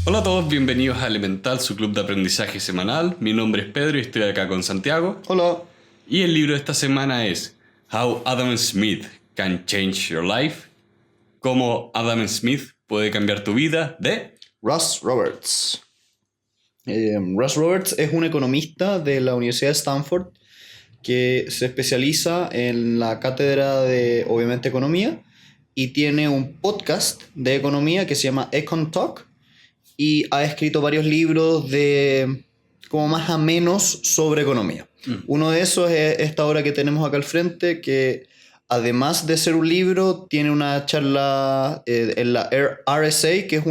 Hola a todos, bienvenidos a Elemental, su club de aprendizaje semanal. Mi nombre es Pedro y estoy acá con Santiago. Hola. Y el libro de esta semana es How Adam Smith Can Change Your Life. Cómo Adam Smith puede cambiar tu vida, de Russ Roberts. Russ Roberts es un economista de la Universidad de Stanford que se especializa en la cátedra de, obviamente, economía, y tiene un podcast de economía que se llama Econ Talk, y ha escrito varios libros de como más amenos sobre economía. Uno de esos es esta obra que tenemos acá al frente, que además de ser un libro, tiene una charla en la RSA, que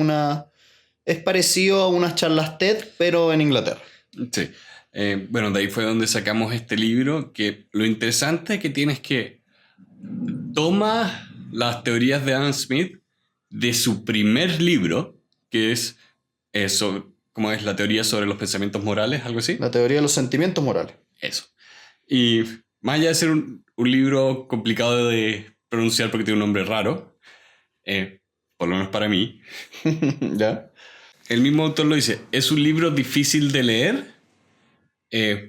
es parecido a unas charlas TED, pero en Inglaterra. Sí. Bueno, de ahí fue donde sacamos este libro, que lo interesante que tiene es que toma las teorías de Adam Smith de su primer libro, que es ¿cómo es la teoría sobre los pensamientos morales? ¿Algo así? La teoría de los sentimientos morales. Eso. Y más allá de ser un libro complicado de pronunciar porque tiene un nombre raro, por lo menos para mí, ¿Ya? el mismo autor lo dice, es un libro difícil de leer,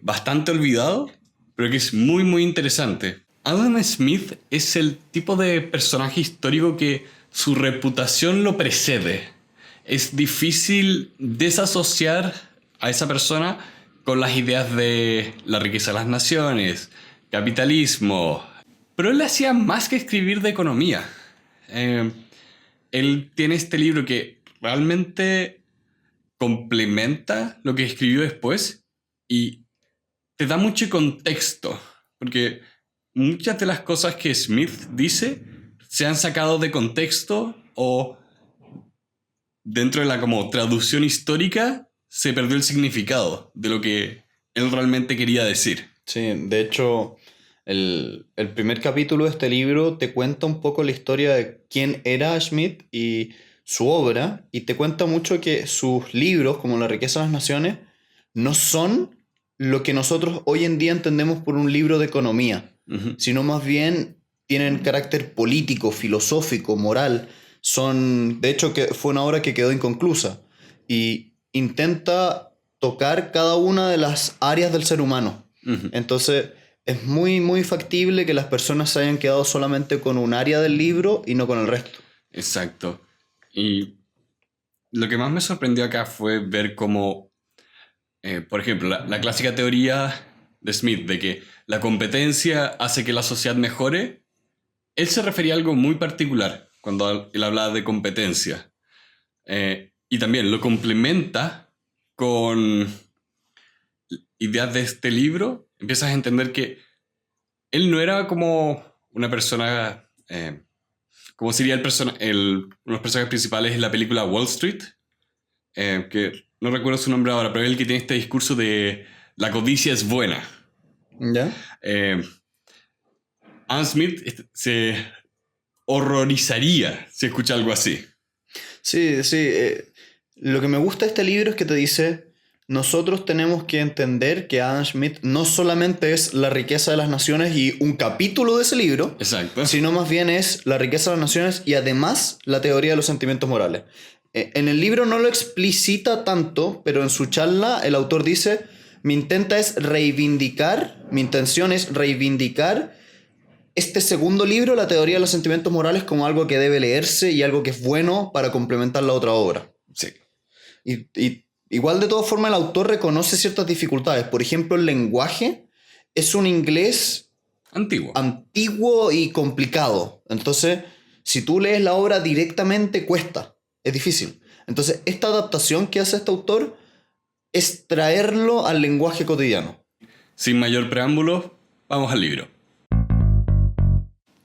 bastante olvidado, pero que es muy muy interesante. Adam Smith es el tipo de personaje histórico que su reputación lo precede. Es difícil desasociar a esa persona con las ideas de la riqueza de las naciones, capitalismo. Pero él hacía más que escribir de economía. Él tiene este libro que realmente complementa lo que escribió después y te da mucho contexto, porque muchas de las cosas que Smith dice se han sacado de contexto o dentro de la como traducción histórica se perdió el significado de lo que él realmente quería decir. Sí, de hecho, el primer capítulo de este libro te cuenta un poco la historia de quién era Smith y su obra, y te cuenta mucho que sus libros, como La riqueza de las naciones, no son lo que nosotros hoy en día entendemos por un libro de economía, sino más bien tienen carácter político, filosófico, moral. De hecho, que fue una obra que quedó inconclusa y intenta tocar cada una de las áreas del ser humano. Entonces, es muy, muy factible que las personas se hayan quedado solamente con un área del libro y no con el resto. Exacto. Y lo que más me sorprendió acá fue ver cómo, por ejemplo, la clásica teoría de Smith de que la competencia hace que la sociedad mejore. Él se refería a algo muy particular cuando él hablaba de competencia. Y también lo complementa con ideas de este libro. Empiezas a entender que él no era como una persona, como sería uno de los personajes principales en la película Wall Street, que no recuerdo su nombre ahora, pero es el que tiene este discurso de la codicia es buena. ¿Ya? Adam Smith se horrorizaría si escucha algo así. Sí, sí. Lo que me gusta de este libro es que te dice, nosotros tenemos que entender que Adam Smith no solamente es la riqueza de las naciones y un capítulo de ese libro, Exacto. sino más bien es la riqueza de las naciones y además la teoría de los sentimientos morales. En el libro no lo explicita tanto, pero en su charla el autor dice, mi intención es reivindicar este segundo libro, la teoría de los sentimientos morales, como algo que debe leerse y algo que es bueno para complementar la otra obra. Sí. Y igual, de todas formas, el autor reconoce ciertas dificultades. Por ejemplo, el lenguaje es un inglés antiguo y complicado. Entonces, si tú lees la obra directamente, cuesta. Es difícil. Entonces, esta adaptación que hace este autor es traerlo al lenguaje cotidiano. Sin mayor preámbulo, vamos al libro.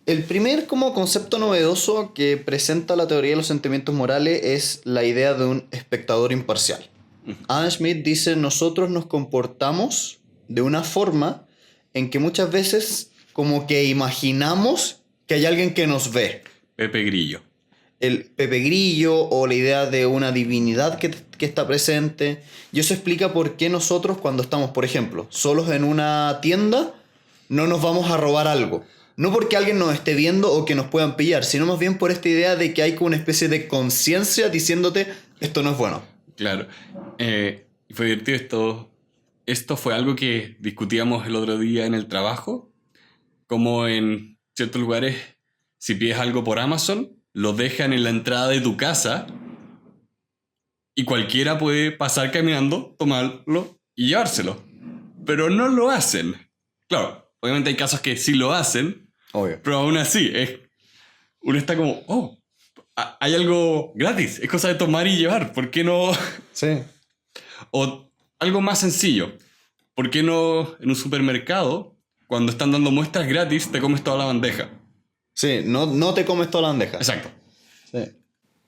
El primer como concepto novedoso que presenta la teoría de los sentimientos morales es la idea de un espectador imparcial. Adam Smith dice, nosotros nos comportamos de una forma en que muchas veces como que imaginamos que hay alguien que nos ve. Pepe Grillo. El Pepe Grillo o la idea de una divinidad que está presente. Y eso explica por qué nosotros cuando estamos, por ejemplo, solos en una tienda, no nos vamos a robar algo. No porque alguien nos esté viendo o que nos puedan pillar, sino más bien por esta idea de que hay como una especie de conciencia diciéndote, esto no es bueno. Claro. Y fue divertido esto. Esto fue algo que discutíamos el otro día en el trabajo, como en ciertos lugares, si pides algo por Amazon, lo dejan en la entrada de tu casa y cualquiera puede pasar caminando, tomarlo y llevárselo. Pero no lo hacen. Claro, obviamente hay casos que sí lo hacen, Obvio. pero aún así, uno está como, oh, hay algo gratis, es cosa de tomar y llevar, ¿por qué no? Sí. O algo más sencillo, ¿por qué no en un supermercado, cuando están dando muestras gratis, te comes toda la bandeja? Sí, no te comes toda la bandeja. Exacto. Sí.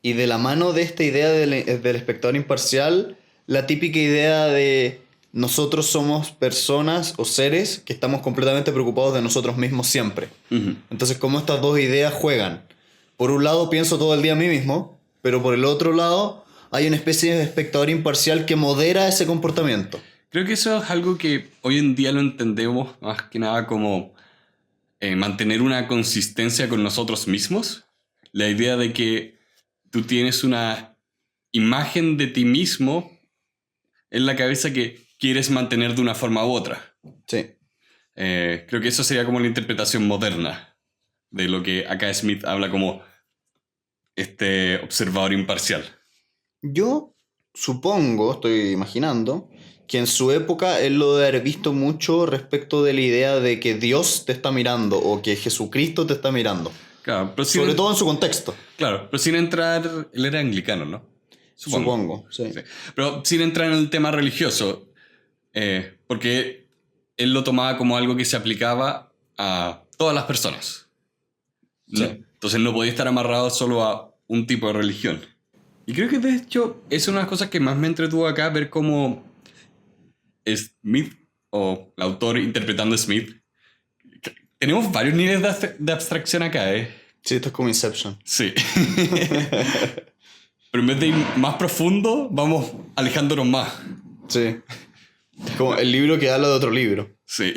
Y de la mano de esta idea del espectador imparcial, la típica idea de nosotros somos personas o seres que estamos completamente preocupados de nosotros mismos siempre. Ujú. Entonces, cómo estas dos ideas juegan. Por un lado, pienso todo el día a mí mismo, pero por el otro lado, hay una especie de espectador imparcial que modera ese comportamiento. Creo que eso es algo que hoy en día lo entendemos más que nada como mantener una consistencia con nosotros mismos. La idea de que tú tienes una imagen de ti mismo en la cabeza que quieres mantener de una forma u otra. Sí. Creo que eso sería como la interpretación moderna de lo que acá Smith habla como este observador imparcial. Yo supongo, estoy imaginando, que en su época él lo debe haber visto mucho respecto de la idea de que Dios te está mirando o que Jesucristo te está mirando. Claro, pero Sobre todo en su contexto. Claro, pero sin entrar... Él era anglicano, ¿no? Supongo, sí. Sí. Pero sin entrar en el tema religioso, porque él lo tomaba como algo que se aplicaba a todas las personas. ¿No? Sí. Entonces no podía estar amarrado solo a un tipo de religión. Y creo que de hecho es una de las cosas que más me entretuvo acá, ver cómo Smith, o el autor interpretando a Smith, tenemos varios niveles de abstracción acá, ¿eh? Sí, esto es como Inception. Sí. Pero en vez de ir más profundo, vamos alejándonos más. Sí. Como el libro que habla de otro libro. Sí.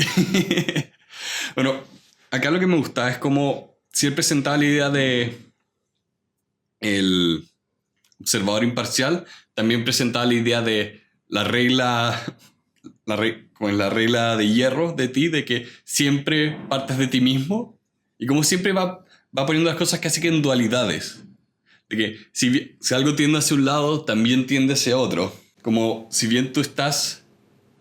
Bueno, acá lo que me gustaba es como siempre presentaba la idea de el observador imparcial, también presentaba la idea de la regla, como la regla de hierro de ti, de que siempre partes de ti mismo, y como siempre va poniendo las cosas casi que en dualidades. De que si algo tiende hacia un lado, también tiende hacia otro. Como si bien tú estás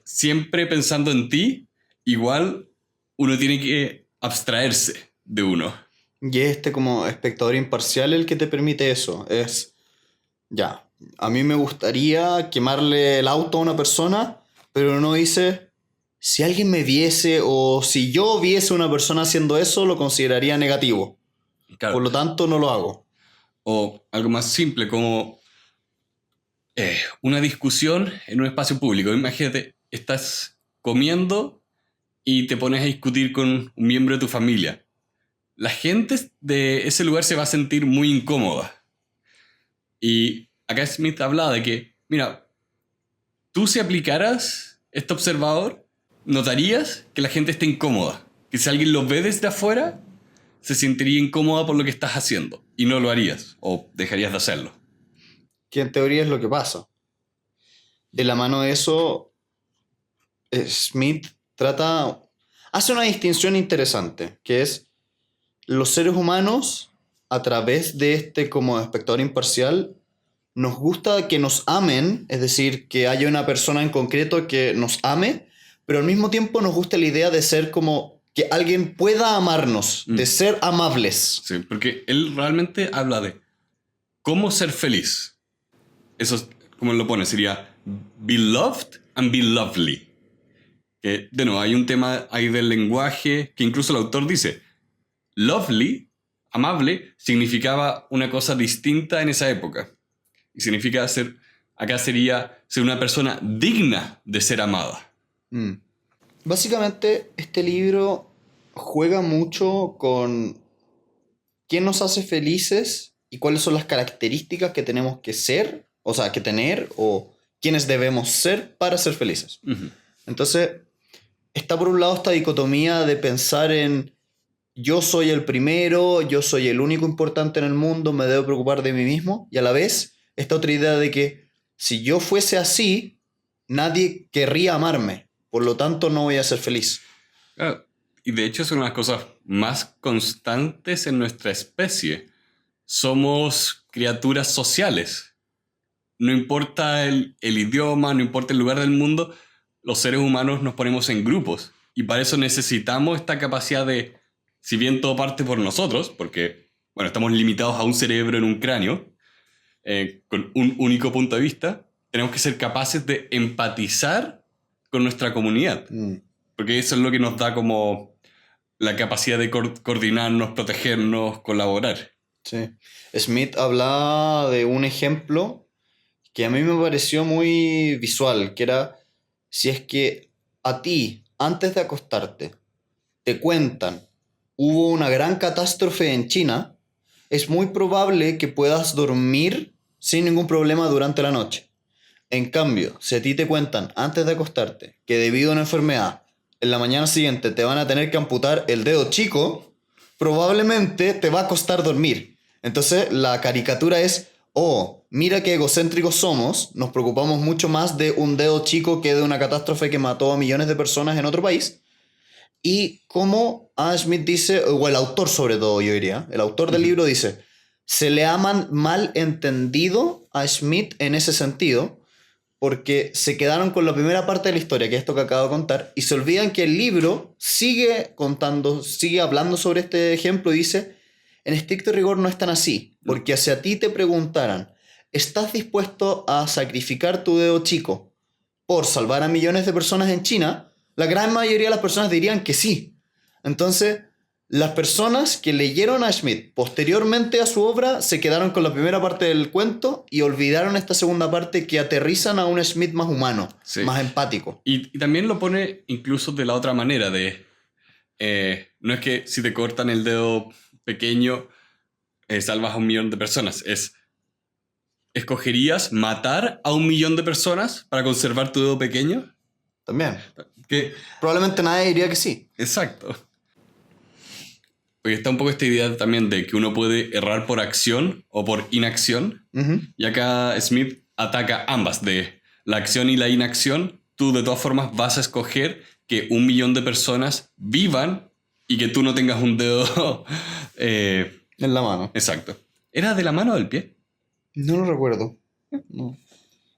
siempre pensando en ti, igual uno tiene que abstraerse de uno. Y es este como espectador imparcial el que te permite eso. Es, ya, a mí me gustaría quemarle el auto a una persona, pero no dice, si alguien me viese o si yo viese a una persona haciendo eso, lo consideraría negativo. Claro. Por lo tanto, no lo hago. O algo más simple como una discusión en un espacio público. Imagínate, estás comiendo y te pones a discutir con un miembro de tu familia. La gente de ese lugar se va a sentir muy incómoda. Y acá Smith hablaba de que, mira, tú si aplicaras este observador, notarías que la gente está incómoda. Que si alguien lo ve desde afuera, se sentiría incómoda por lo que estás haciendo. Y no lo harías, o dejarías de hacerlo. Que en teoría es lo que pasa. De la mano de eso, Smith hace una distinción interesante, que es los seres humanos, a través de este como espectador imparcial, nos gusta que nos amen, es decir, que haya una persona en concreto que nos ame, pero al mismo tiempo nos gusta la idea de ser como que alguien pueda amarnos, de ser amables. Sí, porque él realmente habla de cómo ser feliz. Eso, como él lo pone, sería be loved and be lovely. Que, de nuevo, hay un tema ahí del lenguaje que incluso el autor dice, lovely, amable, significaba una cosa distinta en esa época. Y significa acá sería ser una persona digna de ser amada. Básicamente, este libro juega mucho con qué nos hace felices y cuáles son las características que tenemos que ser, o sea, que tener, o quiénes debemos ser para ser felices. Uh-huh. Entonces, está por un lado esta dicotomía de pensar en yo soy el primero, yo soy el único importante en el mundo, me debo preocupar de mí mismo, y a la vez esta otra idea de que si yo fuese así, nadie querría amarme. Por lo tanto, no voy a ser feliz. Y de hecho es una de las cosas más constantes en nuestra especie. Somos criaturas sociales. No importa el idioma, no importa el lugar del mundo, los seres humanos nos ponemos en grupos. Y para eso necesitamos esta capacidad de, si bien todo parte por nosotros, porque bueno, estamos limitados a un cerebro en un cráneo, con un único punto de vista, tenemos que ser capaces de empatizar con nuestra comunidad. Porque eso es lo que nos da como la capacidad de coordinarnos, protegernos, colaborar. Sí. Smith hablaba de un ejemplo que a mí me pareció muy visual, que era si es que a ti, antes de acostarte, te cuentan hubo una gran catástrofe en China, es muy probable que puedas dormir sin ningún problema durante la noche. En cambio, si a ti te cuentan antes de acostarte que debido a una enfermedad en la mañana siguiente te van a tener que amputar el dedo chico, probablemente te va a costar dormir. Entonces la caricatura es, oh, mira qué egocéntricos somos, nos preocupamos mucho más de un dedo chico que de una catástrofe que mató a millones de personas en otro país. Y como Adam Smith dice, o el autor sobre todo yo diría, el autor del libro dice, se le ha mal entendido a Smith en ese sentido, porque se quedaron con la primera parte de la historia, que es esto que acabo de contar, y se olvidan que el libro sigue contando, sigue hablando sobre este ejemplo y dice, en estricto rigor no es tan así, porque si a ti te preguntaran, ¿estás dispuesto a sacrificar tu dedo chico por salvar a millones de personas en China? La gran mayoría de las personas dirían que sí. Entonces, las personas que leyeron a Smith posteriormente a su obra se quedaron con la primera parte del cuento y olvidaron esta segunda parte que aterrizan a un Smith más humano, sí, más empático. Y también lo pone incluso de la otra manera de... no es que si te cortan el dedo pequeño salvas a 1 millón de personas. ¿Escogerías matar a 1 millón de personas para conservar tu dedo pequeño? También. Que probablemente nadie diría que sí. Exacto. Porque está un poco esta idea también de que uno puede errar por acción o por inacción. Y acá Smith ataca ambas, de la acción y la inacción. Tú de todas formas vas a escoger que 1 millón de personas vivan y que tú no tengas un dedo en la mano. Exacto. ¿Era de la mano o del pie? No lo recuerdo. No.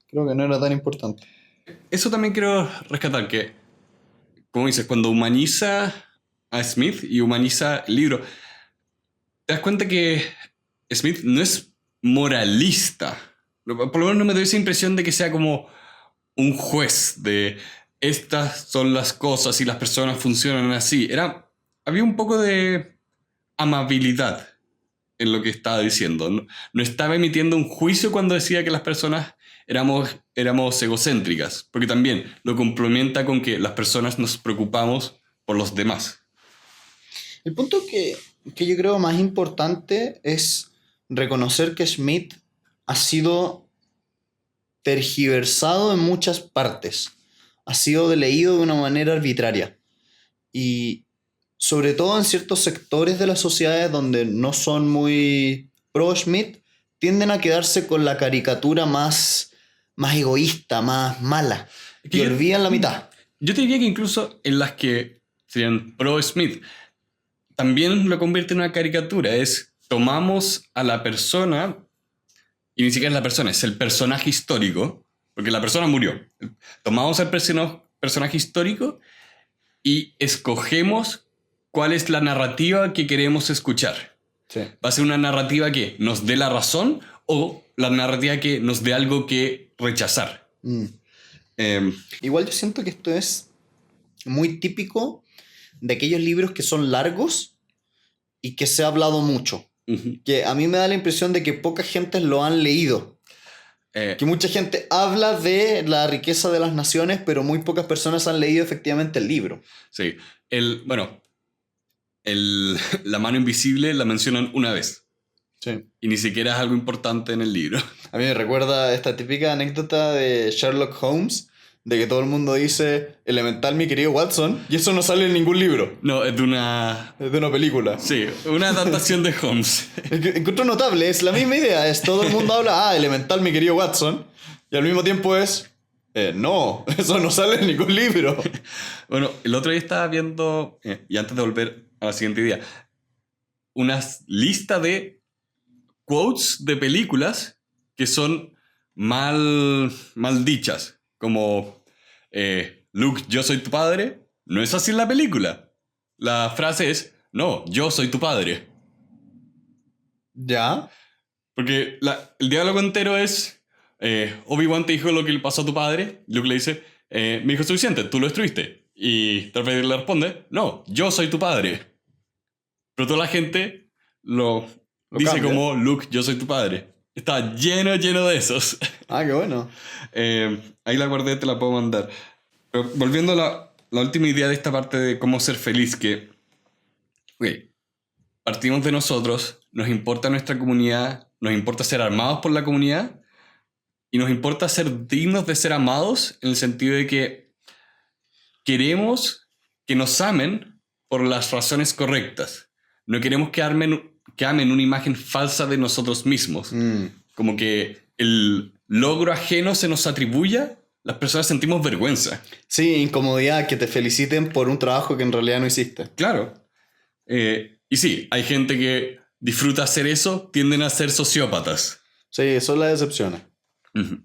Creo que no era tan importante. Eso también quiero rescatar, que como dices, cuando humaniza a Smith y humaniza el libro, te das cuenta que Smith no es moralista. Por lo menos no me doy esa impresión de que sea como un juez de estas son las cosas y las personas funcionan así. Había un poco de amabilidad en lo que estaba diciendo. No estaba emitiendo un juicio cuando decía que las personas éramos egocéntricas, porque también lo complementa con que las personas nos preocupamos por los demás. El punto que yo creo más importante es reconocer que Smith ha sido tergiversado en muchas partes, ha sido leído de una manera arbitraria y sobre todo en ciertos sectores de las sociedades donde no son muy pro Smith, tienden a quedarse con la caricatura más egoísta, más mala, y olvidan la mitad. Yo te diría que incluso en las que serían pro Smith, también lo convierte en una caricatura. Tomamos a la persona, y ni siquiera es la persona, es el personaje histórico, porque la persona murió. Tomamos al personaje histórico y escogemos cuál es la narrativa que queremos escuchar. Sí. ¿Va a ser una narrativa que nos dé la razón o la narrativa que nos dé algo que rechazar? Igual yo siento que esto es muy típico de aquellos libros que son largos y que se ha hablado mucho. Que a mí me da la impresión de que poca gente lo han leído. Que mucha gente habla de la riqueza de las naciones, pero muy pocas personas han leído efectivamente el libro. Sí. La mano invisible la mencionan una vez. Sí. Y ni siquiera es algo importante en el libro. A mí me recuerda esta típica anécdota de Sherlock Holmes, de que todo el mundo dice elemental mi querido Watson, y eso no sale en ningún libro. No, es de una película. Sí, una adaptación de Holmes. Encuentro notable, es la misma idea, es todo el mundo habla, elemental mi querido Watson, Y al mismo tiempo es, no, eso no sale en ningún libro. Bueno, el otro día estaba viendo, y antes de volver a la siguiente idea, una lista de quotes de películas que son mal dichas. Como, Luke, yo soy tu padre. No es así en la película. La frase es, no, yo soy tu padre. ¿Ya? Porque el diálogo entero es, Obi-Wan te dijo lo que le pasó a tu padre. Luke le dice, me dijo suficiente, tú lo destruiste. Y Darth Vader le responde, no, yo soy tu padre. Pero toda la gente lo dice cambia. como, Luke, yo soy tu padre. Está lleno de esos. Ah, qué bueno. Ahí la guardé, te la puedo mandar. Pero volviendo a la última idea de esta parte de cómo ser feliz, que ok, partimos de nosotros, nos importa nuestra comunidad, nos importa ser armados por la comunidad y nos importa ser dignos de ser amados en el sentido de que queremos que nos amen por las razones correctas. No queremos que amen una imagen falsa de nosotros mismos. Como que el logro ajeno se nos atribuya, las personas sentimos vergüenza. Sí, incomodidad, que te feliciten por un trabajo que en realidad no hiciste. Claro. Y sí, hay gente que disfruta hacer eso, tienden a ser sociópatas. Sí, eso la decepciona. Uh-huh.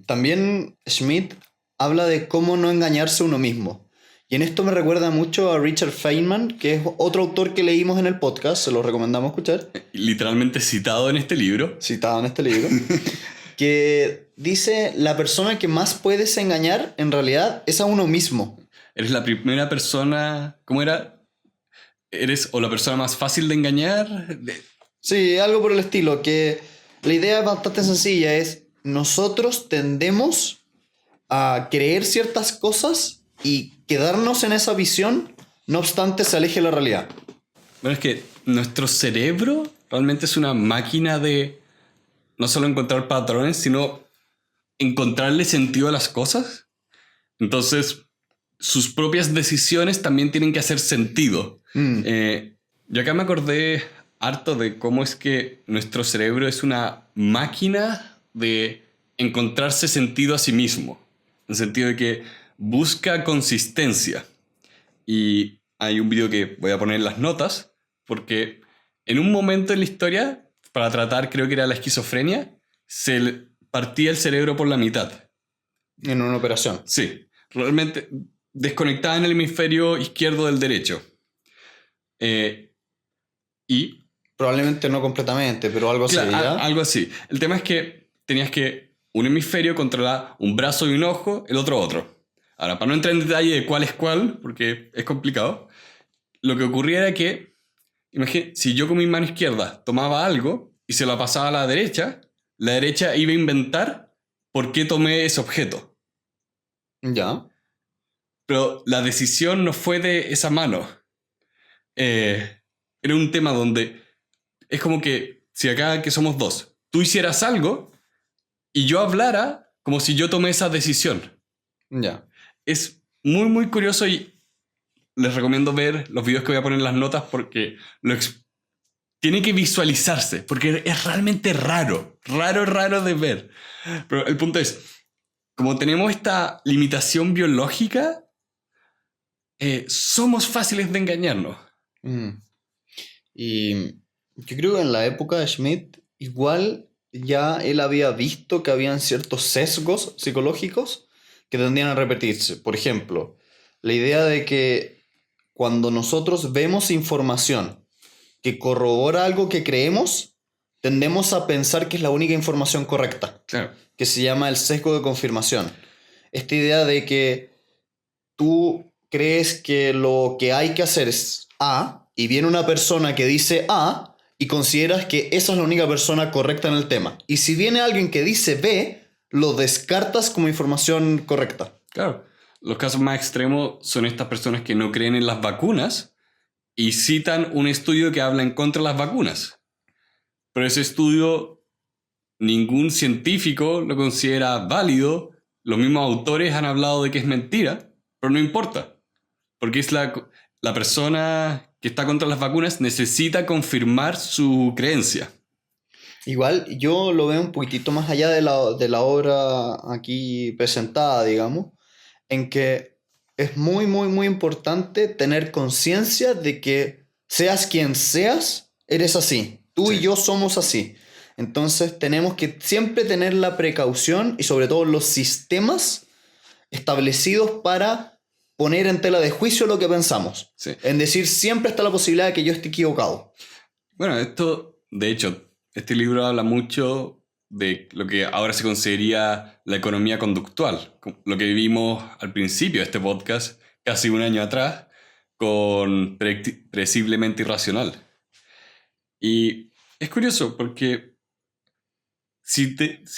También Schmidt habla de cómo no engañarse a uno mismo. Y en esto me recuerda mucho a Richard Feynman, que es otro autor que leímos en el podcast, se lo recomendamos escuchar. Literalmente citado en este libro. Citado en este libro. Que dice, la persona que más puedes engañar en realidad es a uno mismo. Eres la primera persona... ¿Cómo era? Eres o la persona más fácil de engañar. Sí, algo por el estilo. Que la idea es bastante sencilla. Es, nosotros tendemos a creer ciertas cosas y quedarnos en esa visión, no obstante se aleje de la realidad. Bueno, es que nuestro cerebro realmente es una máquina de no solo encontrar patrones, sino encontrarle sentido a las cosas. Entonces, sus propias decisiones también tienen que hacer sentido. Yo acá me acordé harto de cómo es que nuestro cerebro es una máquina de encontrarse sentido a sí mismo. En el sentido de que busca consistencia. Y hay un video que voy a poner en las notas, porque en un momento en la historia, para tratar, creo que era la esquizofrenia, se partía el cerebro por la mitad. En una operación. Sí, realmente desconectaban el hemisferio izquierdo del derecho. Y... Probablemente no completamente, pero algo así. Claro, algo así. El tema es que tenías que un hemisferio controlar un brazo y un ojo, el otro. Ahora, para no entrar en detalle de cuál es cuál, porque es complicado, lo que ocurría era que, imagínate, si yo con mi mano izquierda tomaba algo y se lo pasaba a la derecha iba a inventar por qué tomé ese objeto. Ya. Pero la decisión no fue de esa mano. Era un tema donde es como que si acá que somos dos, tú hicieras algo y yo hablara como si yo tomé esa decisión. Ya. Es muy, muy curioso y les recomiendo ver los videos que voy a poner en las notas porque tiene que visualizarse, porque es realmente raro de ver. Pero el punto es, como tenemos esta limitación biológica, somos fáciles de engañarnos. Y yo creo que en la época de Schmidt, igual ya él había visto que habían ciertos sesgos psicológicos que tendían a repetirse. Por ejemplo, la idea de que cuando nosotros vemos información que corrobora algo que creemos, tendemos a pensar que es la única información correcta. Claro. Que se llama el sesgo de confirmación. Esta idea de que tú crees que lo que hay que hacer es A, y viene una persona que dice A, y consideras que esa es la única persona correcta en el tema. Y si viene alguien que dice B, lo descartas como información correcta. Claro. Los casos más extremos son estas personas que no creen en las vacunas y citan un estudio que habla en contra de las vacunas. Pero ese estudio ningún científico lo considera válido. Los mismos autores han hablado de que es mentira, pero no importa. Porque es la persona que está contra las vacunas necesita confirmar su creencia. Igual yo lo veo un poquitito más allá de la obra aquí presentada, digamos, en que es muy, muy, muy importante tener conciencia de que seas quien seas, eres así. Tú y Sí. yo somos así. Entonces tenemos que siempre tener la precaución y sobre todo los sistemas establecidos para poner en tela de juicio lo que pensamos. Sí. En decir, siempre está la posibilidad de que yo esté equivocado. Bueno, esto, de hecho, este libro habla mucho de lo que ahora se consideraría la economía conductual, lo que vimos al principio de este podcast, casi un año atrás, con predeciblemente irracional. Y es curioso porque si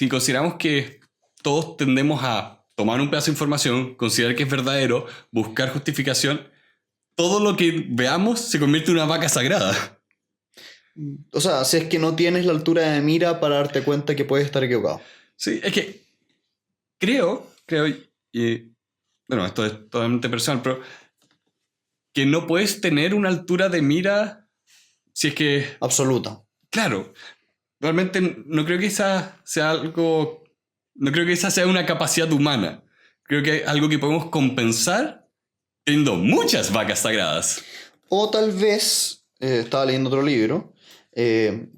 consideramos que todos tendemos a tomar un pedazo de información, considerar que es verdadero, buscar justificación, todo lo que veamos se convierte en una vaca sagrada. O sea, si es que no tienes la altura de mira para darte cuenta que puedes estar equivocado. Sí, es que creo, y bueno, esto es totalmente personal, pero que no puedes tener una altura de mira si es que, Absoluta. claro, realmente no creo que esa sea algo, no creo que esa sea una capacidad humana. Creo que es algo que podemos compensar teniendo muchas vacas sagradas. O tal vez, estaba leyendo otro libro,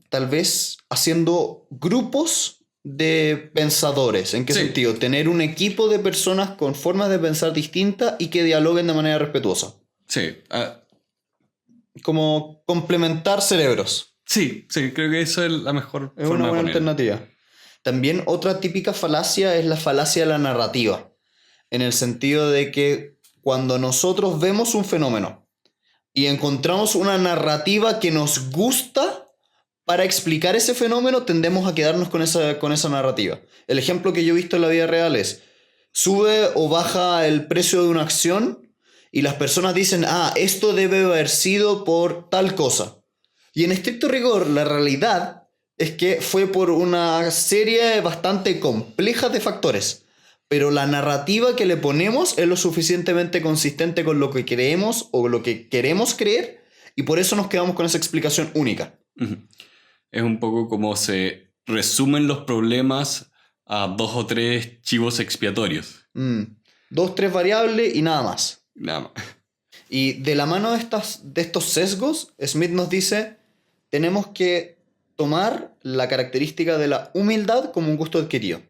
tal vez haciendo grupos de pensadores. ¿En qué Sí, sentido? Tener un equipo de personas con formas de pensar distintas y que dialoguen de manera respetuosa. sí, Como complementar cerebros. sí, creo que eso es la mejor Es forma una de buena ponerlo. alternativa. También otra típica falacia es la falacia de la narrativa, en el sentido de que cuando nosotros vemos un fenómeno y encontramos una narrativa que nos gusta para explicar ese fenómeno, tendemos a quedarnos con esa narrativa. El ejemplo que yo he visto en la vida real es, sube o baja el precio de una acción y las personas dicen, ah, esto debe haber sido por tal cosa. Y en estricto rigor, la realidad es que fue por una serie bastante compleja de factores. Pero la narrativa que le ponemos es lo suficientemente consistente con lo que creemos o lo que queremos creer y por eso nos quedamos con esa explicación única. Ujú. Es un poco como se resumen los problemas a 2 o 3 chivos expiatorios. Dos, tres variables y nada más. Nada más. Y de la mano de estos sesgos, Smith nos dice, tenemos que tomar la característica de la humildad como un gusto adquirido.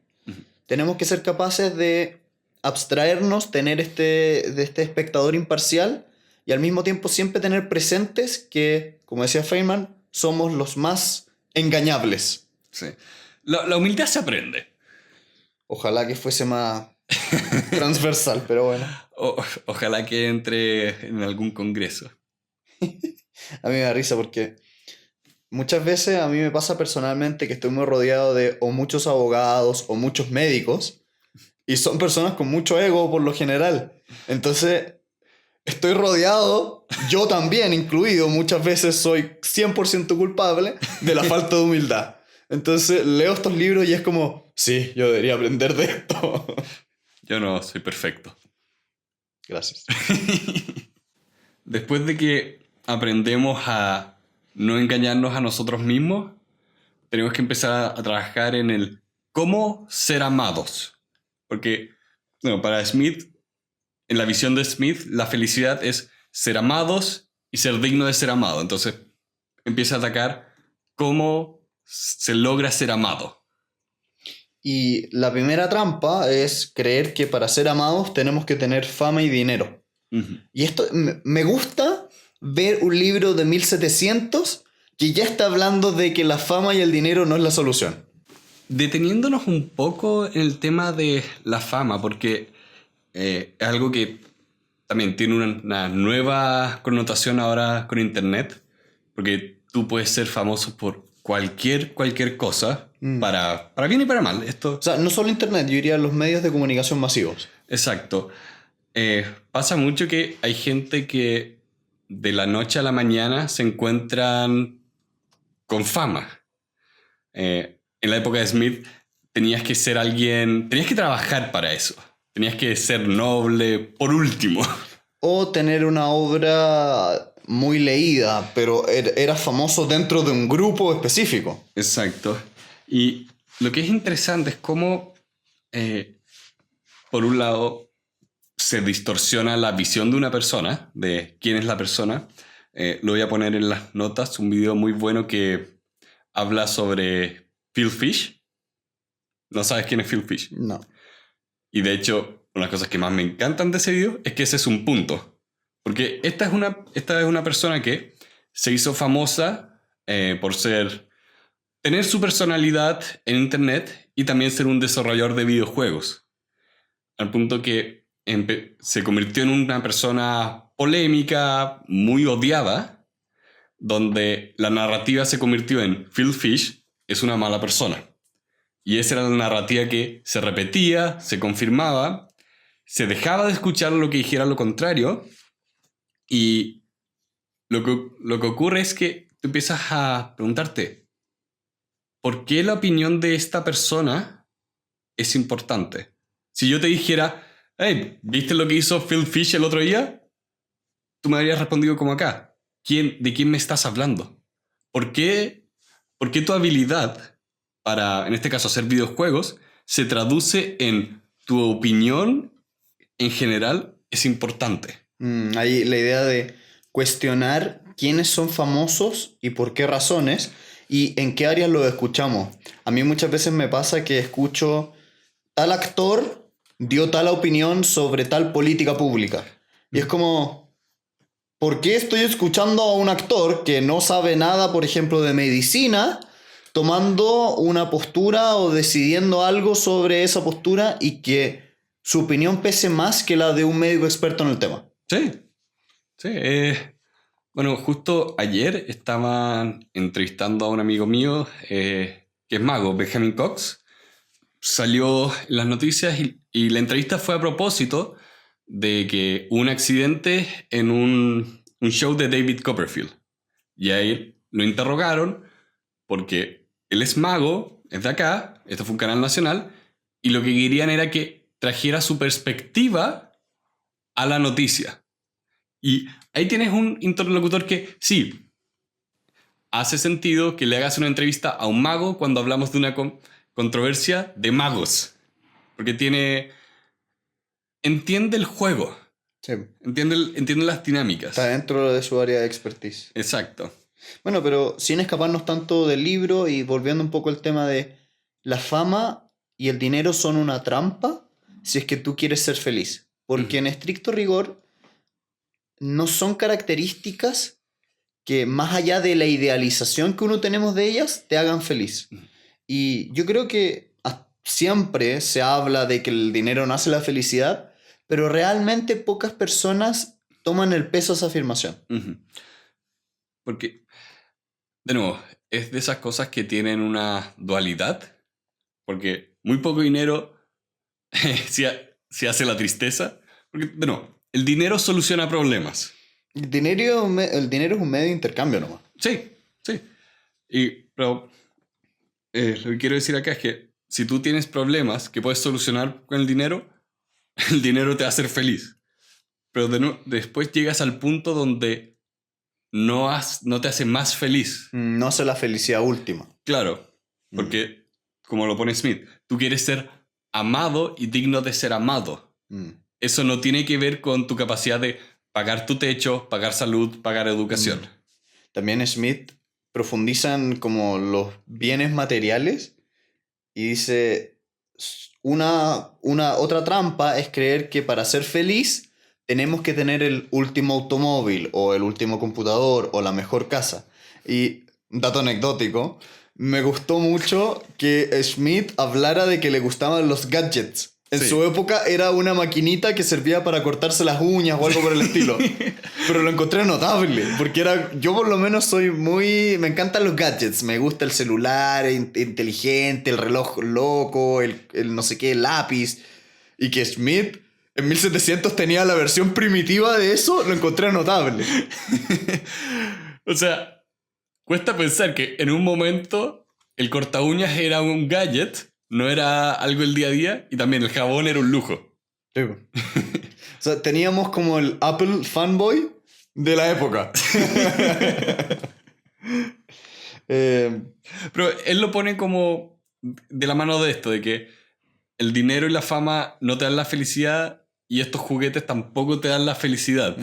Tenemos que ser capaces de abstraernos, tener de este espectador imparcial y al mismo tiempo siempre tener presentes que, como decía Feynman, somos los más engañables. Sí. La humildad se aprende. Ojalá que fuese más transversal, pero bueno. Ojalá que entre en algún congreso. A mí me da risa porque muchas veces a mí me pasa personalmente que estoy muy rodeado de o muchos abogados o muchos médicos y son personas con mucho ego por lo general. Entonces estoy rodeado, yo también incluido, muchas veces soy 100% culpable de la falta de humildad. Entonces leo estos libros y es como, sí, yo debería aprender de esto. Yo no soy perfecto. Gracias. Después de que aprendemos a no engañarnos a nosotros mismos, tenemos que empezar a trabajar en el cómo ser amados. Porque, bueno, para Smith, en la visión de Smith, la felicidad es ser amados y ser digno de ser amado. Entonces, empieza a atacar cómo se logra ser amado. Y la primera trampa es creer que para ser amados tenemos que tener fama y dinero. Uh-huh. Y esto me gusta ver un libro de 1700 que ya está hablando de que la fama y el dinero no es la solución. Deteniéndonos un poco en el tema de la fama, porque es algo que también tiene una nueva connotación ahora con internet, porque tú puedes ser famoso por cualquier cosa, para bien y para mal. O sea, no solo internet, yo diría los medios de comunicación masivos. Exacto. Pasa mucho que hay gente que de la noche a la mañana se encuentran con fama. En la época de Smith tenías que ser alguien, tenías que trabajar para eso. Tenías que ser noble por último. O tener una obra muy leída, pero era famoso dentro de un grupo específico. Exacto. Y lo que es interesante es cómo, por un lado, se distorsiona la visión de una persona, de quién es la persona. Lo voy a poner en las notas, un video muy bueno que habla sobre Phil Fish. ¿No sabes quién es Phil Fish? No. Y de hecho, una de las cosas que más me encantan de ese video es que ese es un punto. Porque esta es una persona que se hizo famosa por tener su personalidad en internet y también ser un desarrollador de videojuegos. Al punto que se convirtió en una persona polémica, muy odiada, donde la narrativa se convirtió en Phil Fish es una mala persona. Y esa era la narrativa que se repetía, se confirmaba, se dejaba de escuchar lo que dijera lo contrario, y lo que ocurre es que tú empiezas a preguntarte, ¿por qué la opinión de esta persona es importante? Si yo te dijera, hey, ¿viste lo que hizo Phil Fish el otro día? Tú me habrías respondido como acá. ¿De quién me estás hablando? ¿Por qué tu habilidad para, en este caso, hacer videojuegos, se traduce en tu opinión en general es importante? Ahí la idea de cuestionar quiénes son famosos y por qué razones y en qué áreas los escuchamos. A mí muchas veces me pasa que escucho tal actor dio tal opinión sobre tal política pública. Y es como, ¿por qué estoy escuchando a un actor que no sabe nada, por ejemplo, de medicina, tomando una postura o decidiendo algo sobre esa postura y que su opinión pese más que la de un médico experto en el tema? Sí, sí. Bueno, justo ayer estaban entrevistando a un amigo mío que es mago, Benjamin Cox. Salió en las noticias y la entrevista fue a propósito de que hubo un accidente en un show de David Copperfield. Y ahí lo interrogaron porque él es mago, es de acá, esto fue un canal nacional, y lo que querían era que trajera su perspectiva a la noticia. Y ahí tienes un interlocutor que sí, hace sentido que le hagas una entrevista a un mago cuando hablamos de una controversia de magos. Porque entiende el juego. Sí. Entiende las dinámicas. Está dentro de su área de expertise. Exacto. Bueno, pero sin escaparnos tanto del libro y volviendo un poco al tema de la fama y el dinero son una trampa si es que tú quieres ser feliz. Porque en estricto rigor no son características que más allá de la idealización que uno tenemos de ellas te hagan feliz. Y yo creo que siempre se habla de que el dinero no hace la felicidad, pero realmente pocas personas toman el peso de esa afirmación. Porque, de nuevo, es de esas cosas que tienen una dualidad. Porque muy poco dinero si hace la tristeza. Porque, de nuevo, el dinero soluciona problemas. El dinero es un medio de intercambio nomás. Sí, sí. Pero lo que quiero decir acá es que si tú tienes problemas que puedes solucionar con el dinero te va a hacer feliz. Pero después llegas al punto donde no te hace más feliz. No hace la felicidad última. Claro, porque, como lo pone Smith, tú quieres ser amado y digno de ser amado. Eso no tiene que ver con tu capacidad de pagar tu techo, pagar salud, pagar educación. También Smith profundiza en como los bienes materiales y dice, una otra trampa es creer que para ser feliz tenemos que tener el último automóvil o el último computador o la mejor casa. Y un dato anecdótico, me gustó mucho que Smith hablara de que le gustaban los gadgets. En su época era una maquinita que servía para cortarse las uñas o algo por el estilo. Pero lo encontré notable, porque yo por lo menos me encantan los gadgets. Me gusta el celular inteligente, el reloj loco, el no sé qué, el lápiz. Y que Smith en 1700 tenía la versión primitiva de eso, lo encontré notable. O sea, cuesta pensar que en un momento el corta uñas era un gadget. No era algo del día a día y también el jabón era un lujo. Sí. O sea, teníamos como el Apple fanboy de la época. Pero él lo pone como de la mano de esto, de que el dinero y la fama no te dan la felicidad y estos juguetes tampoco te dan la felicidad.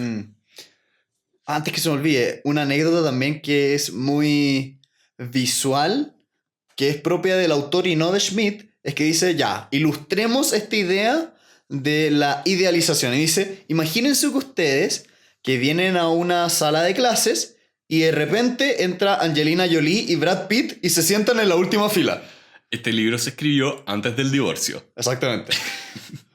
Antes que se me olvide, una anécdota también que es muy visual, que es propia del autor y no de Schmidt, es que dice, ya, ilustremos esta idea de la idealización. Y dice, imagínense que ustedes que vienen a una sala de clases y de repente entra Angelina Jolie y Brad Pitt y se sientan en la última fila. Este libro se escribió antes del divorcio. Exactamente.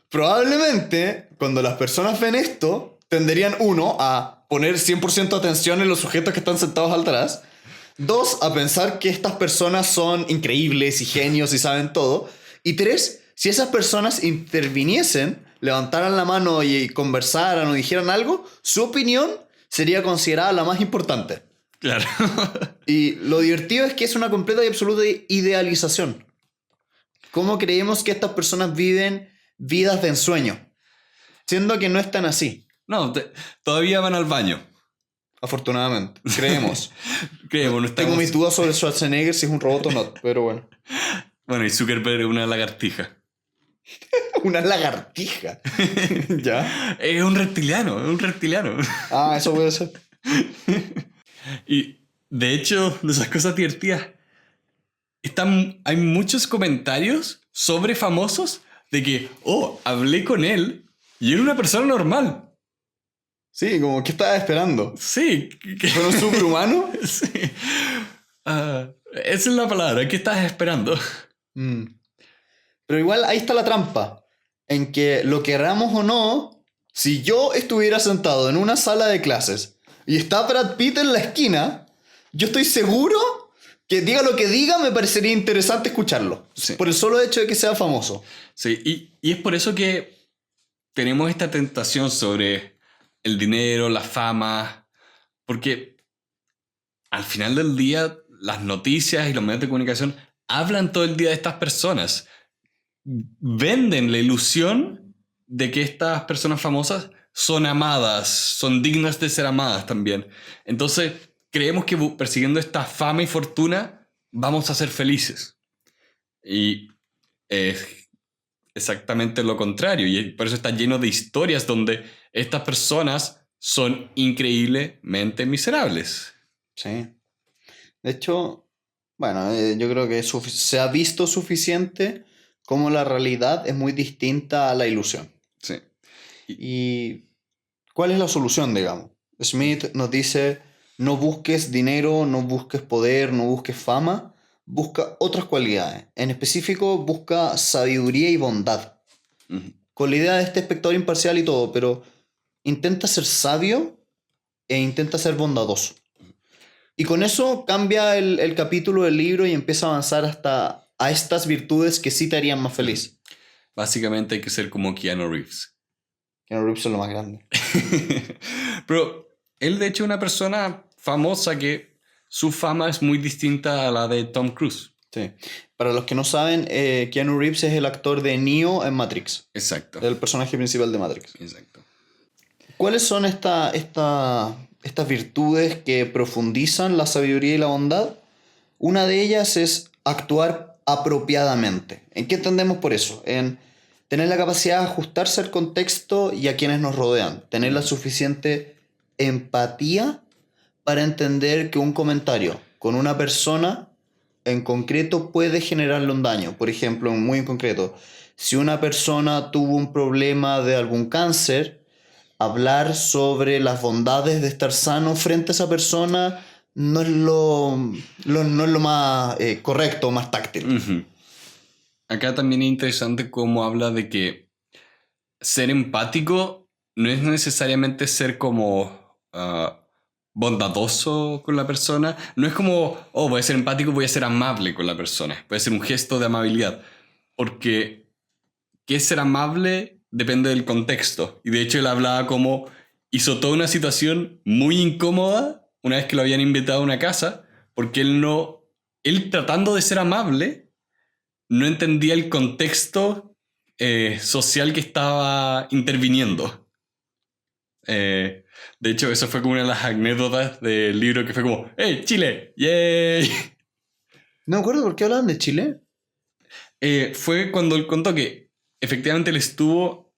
Probablemente, cuando las personas ven esto, tenderían, uno, a poner 100% atención en los sujetos que están sentados atrás. Dos, a pensar que estas personas son increíbles y genios y saben todo. Y tres, si esas personas interviniesen, levantaran la mano y conversaran o dijeran algo, su opinión sería considerada la más importante. Claro. Y lo divertido es que es una completa y absoluta idealización. ¿Cómo creemos que estas personas viven vidas de ensueño? Siendo que no están así. No, todavía van al baño. Afortunadamente. Creemos. Creemos, no estamos... Tengo mis dudas sobre Schwarzenegger si es un robot o no, pero bueno. Bueno, y Zuckerberg es una lagartija. Una lagartija. ¿Ya? Es un reptiliano, es un reptiliano. Ah, eso puede ser. Y de hecho, de esas cosas divertidas, hay muchos comentarios sobre famosos de que, oh, hablé con él y era una persona normal. Sí, como, ¿qué estabas esperando? Sí. ¿Fue un superhumano? Sí. Esa es la palabra, ¿qué estás esperando? Pero igual ahí está la trampa. En que lo queramos o no, si yo estuviera sentado en una sala de clases y está Brad Pitt en la esquina, yo estoy seguro que diga lo que diga, me parecería interesante escucharlo. Sí. Por el solo hecho de que sea famoso. Sí, y es por eso que tenemos esta tentación sobre el dinero, la fama, porque al final del día las noticias y los medios de comunicación hablan todo el día de estas personas. Venden la ilusión de que estas personas famosas son amadas, son dignas de ser amadas también. Entonces creemos que persiguiendo esta fama y fortuna vamos a ser felices. Y es exactamente lo contrario. Y por eso está lleno de historias donde estas personas son increíblemente miserables. Sí. De hecho, bueno, yo creo que se ha visto suficiente como la realidad es muy distinta a la ilusión. Sí. ¿Y cuál es la solución, digamos? Smith nos dice, no busques dinero, no busques poder, no busques fama, busca otras cualidades. En específico, busca sabiduría y bondad. Uh-huh. Con la idea de este espectador imparcial y todo, pero intenta ser sabio e intenta ser bondadoso. Y con eso cambia el capítulo del libro y empieza a avanzar hasta a estas virtudes que sí te harían más feliz. Básicamente hay que ser como Keanu Reeves. Keanu Reeves es lo más grande. Pero él de hecho es una persona famosa que su fama es muy distinta a la de Tom Cruise. Sí. Para los que no saben, Keanu Reeves es el actor de Neo en Matrix. Exacto. El personaje principal de Matrix. Exacto. ¿Cuáles son estas virtudes que profundizan la sabiduría y la bondad? Una de ellas es actuar apropiadamente. ¿En qué entendemos por eso? En tener la capacidad de ajustarse al contexto y a quienes nos rodean. Tener la suficiente empatía para entender que un comentario con una persona en concreto puede generarle un daño. Por ejemplo, muy en concreto, si una persona tuvo un problema de algún cáncer, hablar sobre las bondades de estar sano frente a esa persona no es lo más correcto, más táctil. Uh-huh. Acá también es interesante cómo habla de que ser empático no es necesariamente ser como bondadoso con la persona. No es como, oh, voy a ser empático, voy a ser amable con la persona. Puede ser un gesto de amabilidad. Porque qué es ser amable depende del contexto. Y de hecho él hablaba como hizo toda una situación muy incómoda una vez que lo habían invitado a una casa, porque él tratando de ser amable, no entendía el contexto social que estaba interviniendo. De hecho, eso fue como una de las anécdotas del libro que fue como, ¡Hey, Chile! ¡Yay! No me acuerdo por qué hablaban de Chile. Fue cuando él contó que efectivamente él estuvo...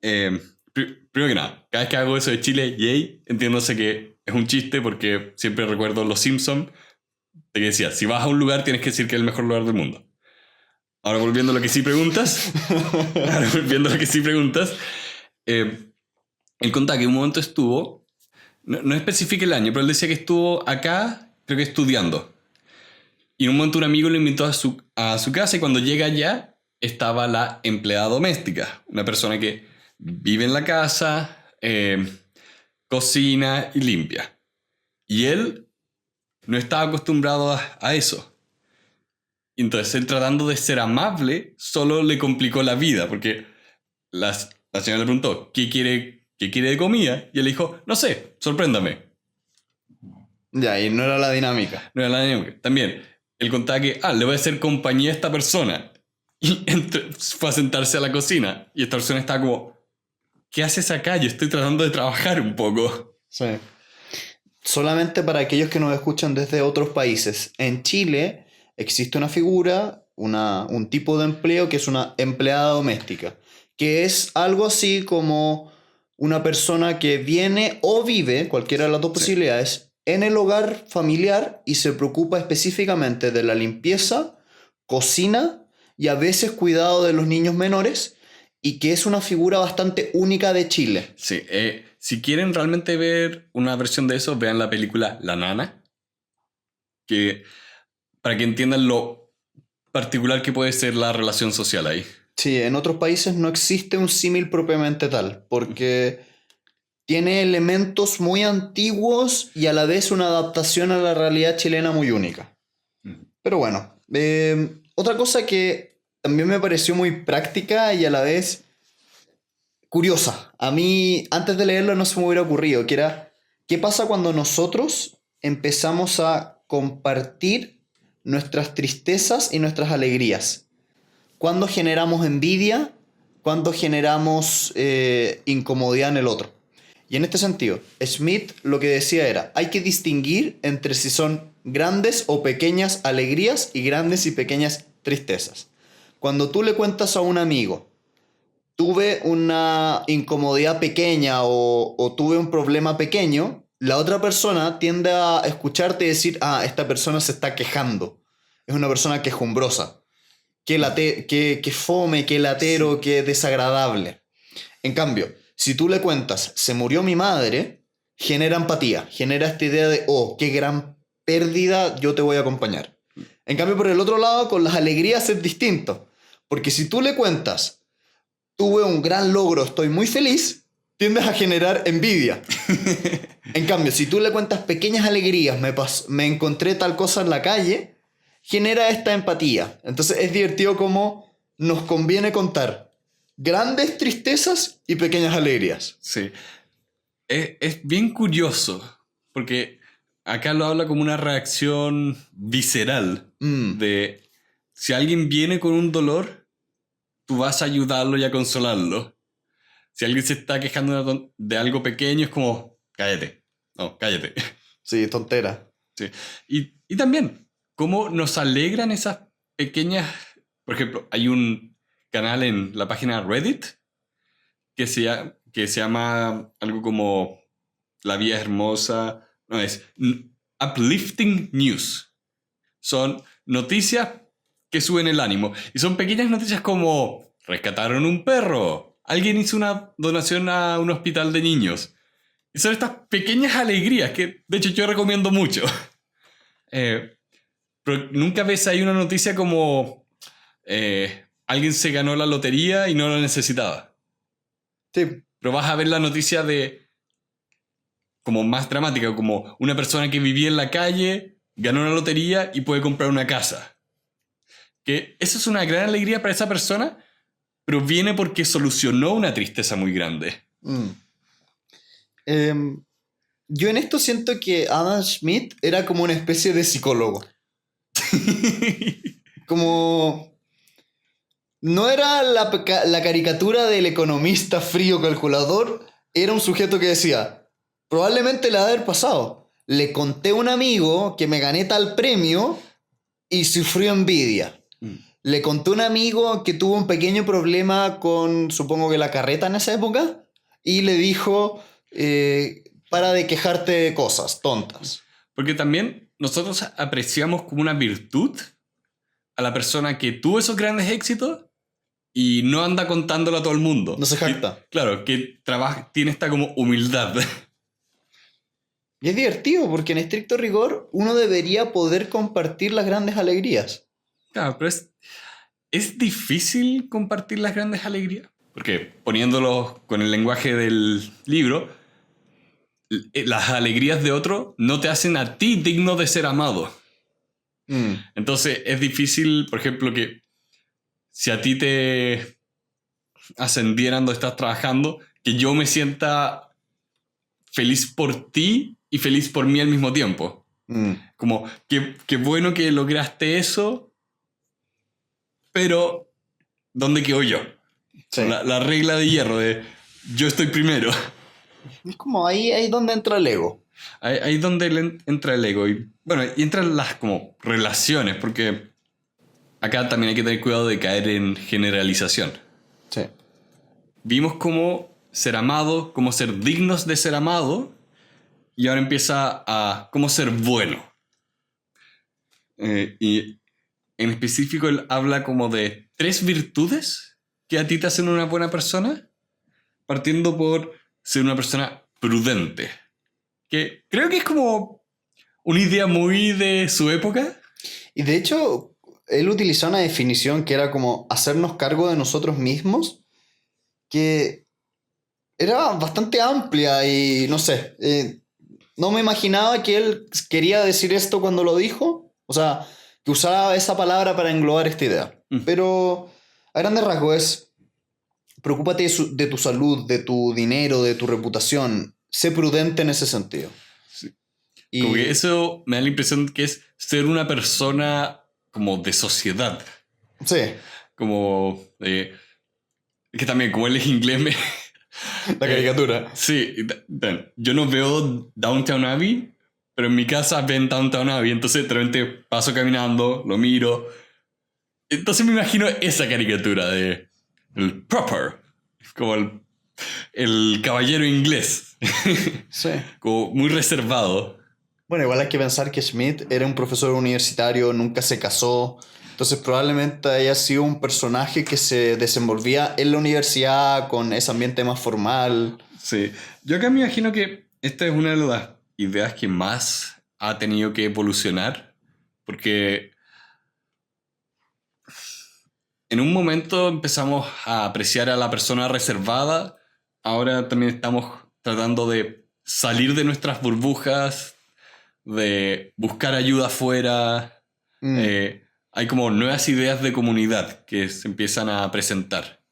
primero que nada, cada vez que hago eso de Chile, yay, entiéndose que es un chiste porque siempre recuerdo Los Simpsons, de que decía, si vas a un lugar tienes que decir que es el mejor lugar del mundo. Ahora volviendo a lo que sí preguntas, él contaba que en un momento estuvo, no especifica el año, pero él decía que estuvo acá, creo que estudiando. Y en un momento un amigo lo invitó a su casa y cuando llega allá estaba la empleada doméstica, una persona que vive en la casa, cocina y limpia. Y él no estaba acostumbrado a eso. Y entonces él tratando de ser amable solo le complicó la vida porque la señora le preguntó ¿qué quiere de comida? Y él le dijo, no sé, sorpréndame. Ya, y no era la dinámica. No era la dinámica. También, él contaba que, le voy a hacer compañía a esta persona. Y fue a sentarse a la cocina. Y esta persona estaba como, ¿qué haces acá? Yo estoy tratando de trabajar un poco. Sí. Solamente para aquellos que nos escuchan desde otros países. En Chile existe una figura, un tipo de empleo que es una empleada doméstica, que es algo así como una persona que viene o vive, cualquiera de las dos posibilidades, en el hogar familiar y se preocupa específicamente de la limpieza, cocina y a veces cuidado de los niños menores, y que es una figura bastante única de Chile. Sí, si quieren realmente ver una versión de eso, vean la película La Nana, que para que entiendan lo particular que puede ser la relación social ahí. Sí, en otros países no existe un símil propiamente tal, porque tiene elementos muy antiguos y a la vez una adaptación a la realidad chilena muy única. Pero bueno, otra cosa que también me pareció muy práctica y a la vez curiosa. A mí, antes de leerlo, no se me hubiera ocurrido, que era, ¿qué pasa cuando nosotros empezamos a compartir nuestras tristezas y nuestras alegrías? ¿Cuándo generamos envidia? ¿Cuándo generamos incomodidad en el otro? Y en este sentido, Smith lo que decía era, hay que distinguir entre si son grandes o pequeñas alegrías y grandes y pequeñas tristezas. Cuando tú le cuentas a un amigo, tuve una incomodidad pequeña o tuve un problema pequeño, la otra persona tiende a escucharte y decir, esta persona se está quejando. Es una persona quejumbrosa. Qué fome, qué latero, qué desagradable. En cambio, si tú le cuentas, se murió mi madre, genera empatía, genera esta idea de, qué gran pérdida, yo te voy a acompañar. En cambio, por el otro lado, con las alegrías es distinto. Porque si tú le cuentas, tuve un gran logro, estoy muy feliz, tiendes a generar envidia. En cambio, si tú le cuentas pequeñas alegrías, me encontré tal cosa en la calle, genera esta empatía. Entonces es divertido cómo nos conviene contar grandes tristezas y pequeñas alegrías. Sí. Es bien curioso, porque acá lo habla como una reacción visceral de si alguien viene con un dolor, tú vas a ayudarlo y a consolarlo. Si alguien se está quejando de algo pequeño, es como, cállate. No, cállate. Sí, tontera. Sí. Y también, cómo nos alegran esas pequeñas... Por ejemplo, hay un canal en la página Reddit que se llama algo como La Vida es Hermosa. No, es Uplifting News. Son noticias que suben el ánimo. Y son pequeñas noticias como rescataron un perro, alguien hizo una donación a un hospital de niños. Y son estas pequeñas alegrías que, de hecho, yo recomiendo mucho. Pero nunca ves ahí una noticia como alguien se ganó la lotería y no la necesitaba. Sí. Pero vas a ver la noticia de como más dramática, como una persona que vivía en la calle, ganó una lotería y puede comprar una casa. Que eso es una gran alegría para esa persona, pero viene porque solucionó una tristeza muy grande. Yo en esto siento que Adam Smith era como una especie de psicólogo. Como... No era la caricatura del economista frío calculador, era un sujeto que decía, probablemente le ha de haber pasado. Le conté a un amigo que me gané tal premio y sufrió envidia. Mm. Le conté a un amigo que tuvo un pequeño problema con, supongo que la carreta en esa época, y le dijo, para de quejarte de cosas tontas. Porque también nosotros apreciamos como una virtud a la persona que tuvo esos grandes éxitos y no anda contándolo a todo el mundo. No se jacta. Claro, que tiene esta como humildad. Y es divertido porque en estricto rigor uno debería poder compartir las grandes alegrías. Claro, pero es difícil compartir las grandes alegrías. Porque poniéndolo con el lenguaje del libro, las alegrías de otro no te hacen a ti digno de ser amado. Entonces es difícil, por ejemplo, que si a ti te ascendieran donde estás trabajando, que yo me sienta feliz por ti y feliz por mí al mismo tiempo. Como, qué bueno que lograste eso, pero ¿dónde quedo yo? Sí. La regla de hierro de yo estoy primero. Es como ahí donde entra el ego. Ahí es donde entra el ego. Y bueno, y entran las como relaciones, porque acá también hay que tener cuidado de caer en generalización. Sí. Vimos cómo ser amado, cómo ser dignos de ser amado, y ahora empieza a cómo ser bueno. Y en específico él habla como de 3 virtudes que a ti te hacen una buena persona, partiendo por ser una persona prudente. Que creo que es como una idea muy de su época. Y de hecho, él utilizó una definición que era como hacernos cargo de nosotros mismos, que era bastante amplia y no sé, no me imaginaba que él quería decir esto cuando lo dijo, o sea, que usaba esa palabra para englobar esta idea. Pero a grandes rasgos es, preocúpate de tu salud, de tu dinero, de tu reputación, sé prudente en ese sentido. Sí. Y Como que eso me da la impresión que es ser una persona como de sociedad. sí, Como que también, como él es inglés, la caricatura. sí, yo no veo Downton Abbey, pero en mi casa ven Downton Abbey, entonces de repente paso caminando, lo miro. Entonces me imagino esa caricatura de el proper, como el caballero inglés, Sí. como muy reservado. Bueno, igual hay que pensar que Schmidt era un profesor universitario, nunca se casó, entonces probablemente haya sido un personaje que se desenvolvía en la universidad con ese ambiente más formal. Sí, yo acá me imagino que esta es una de las ideas que más ha tenido que evolucionar, porque en un momento empezamos a apreciar a la persona reservada, ahora también estamos tratando de salir de nuestras burbujas, de buscar ayuda afuera. Hay como nuevas ideas de comunidad que se empiezan a presentar.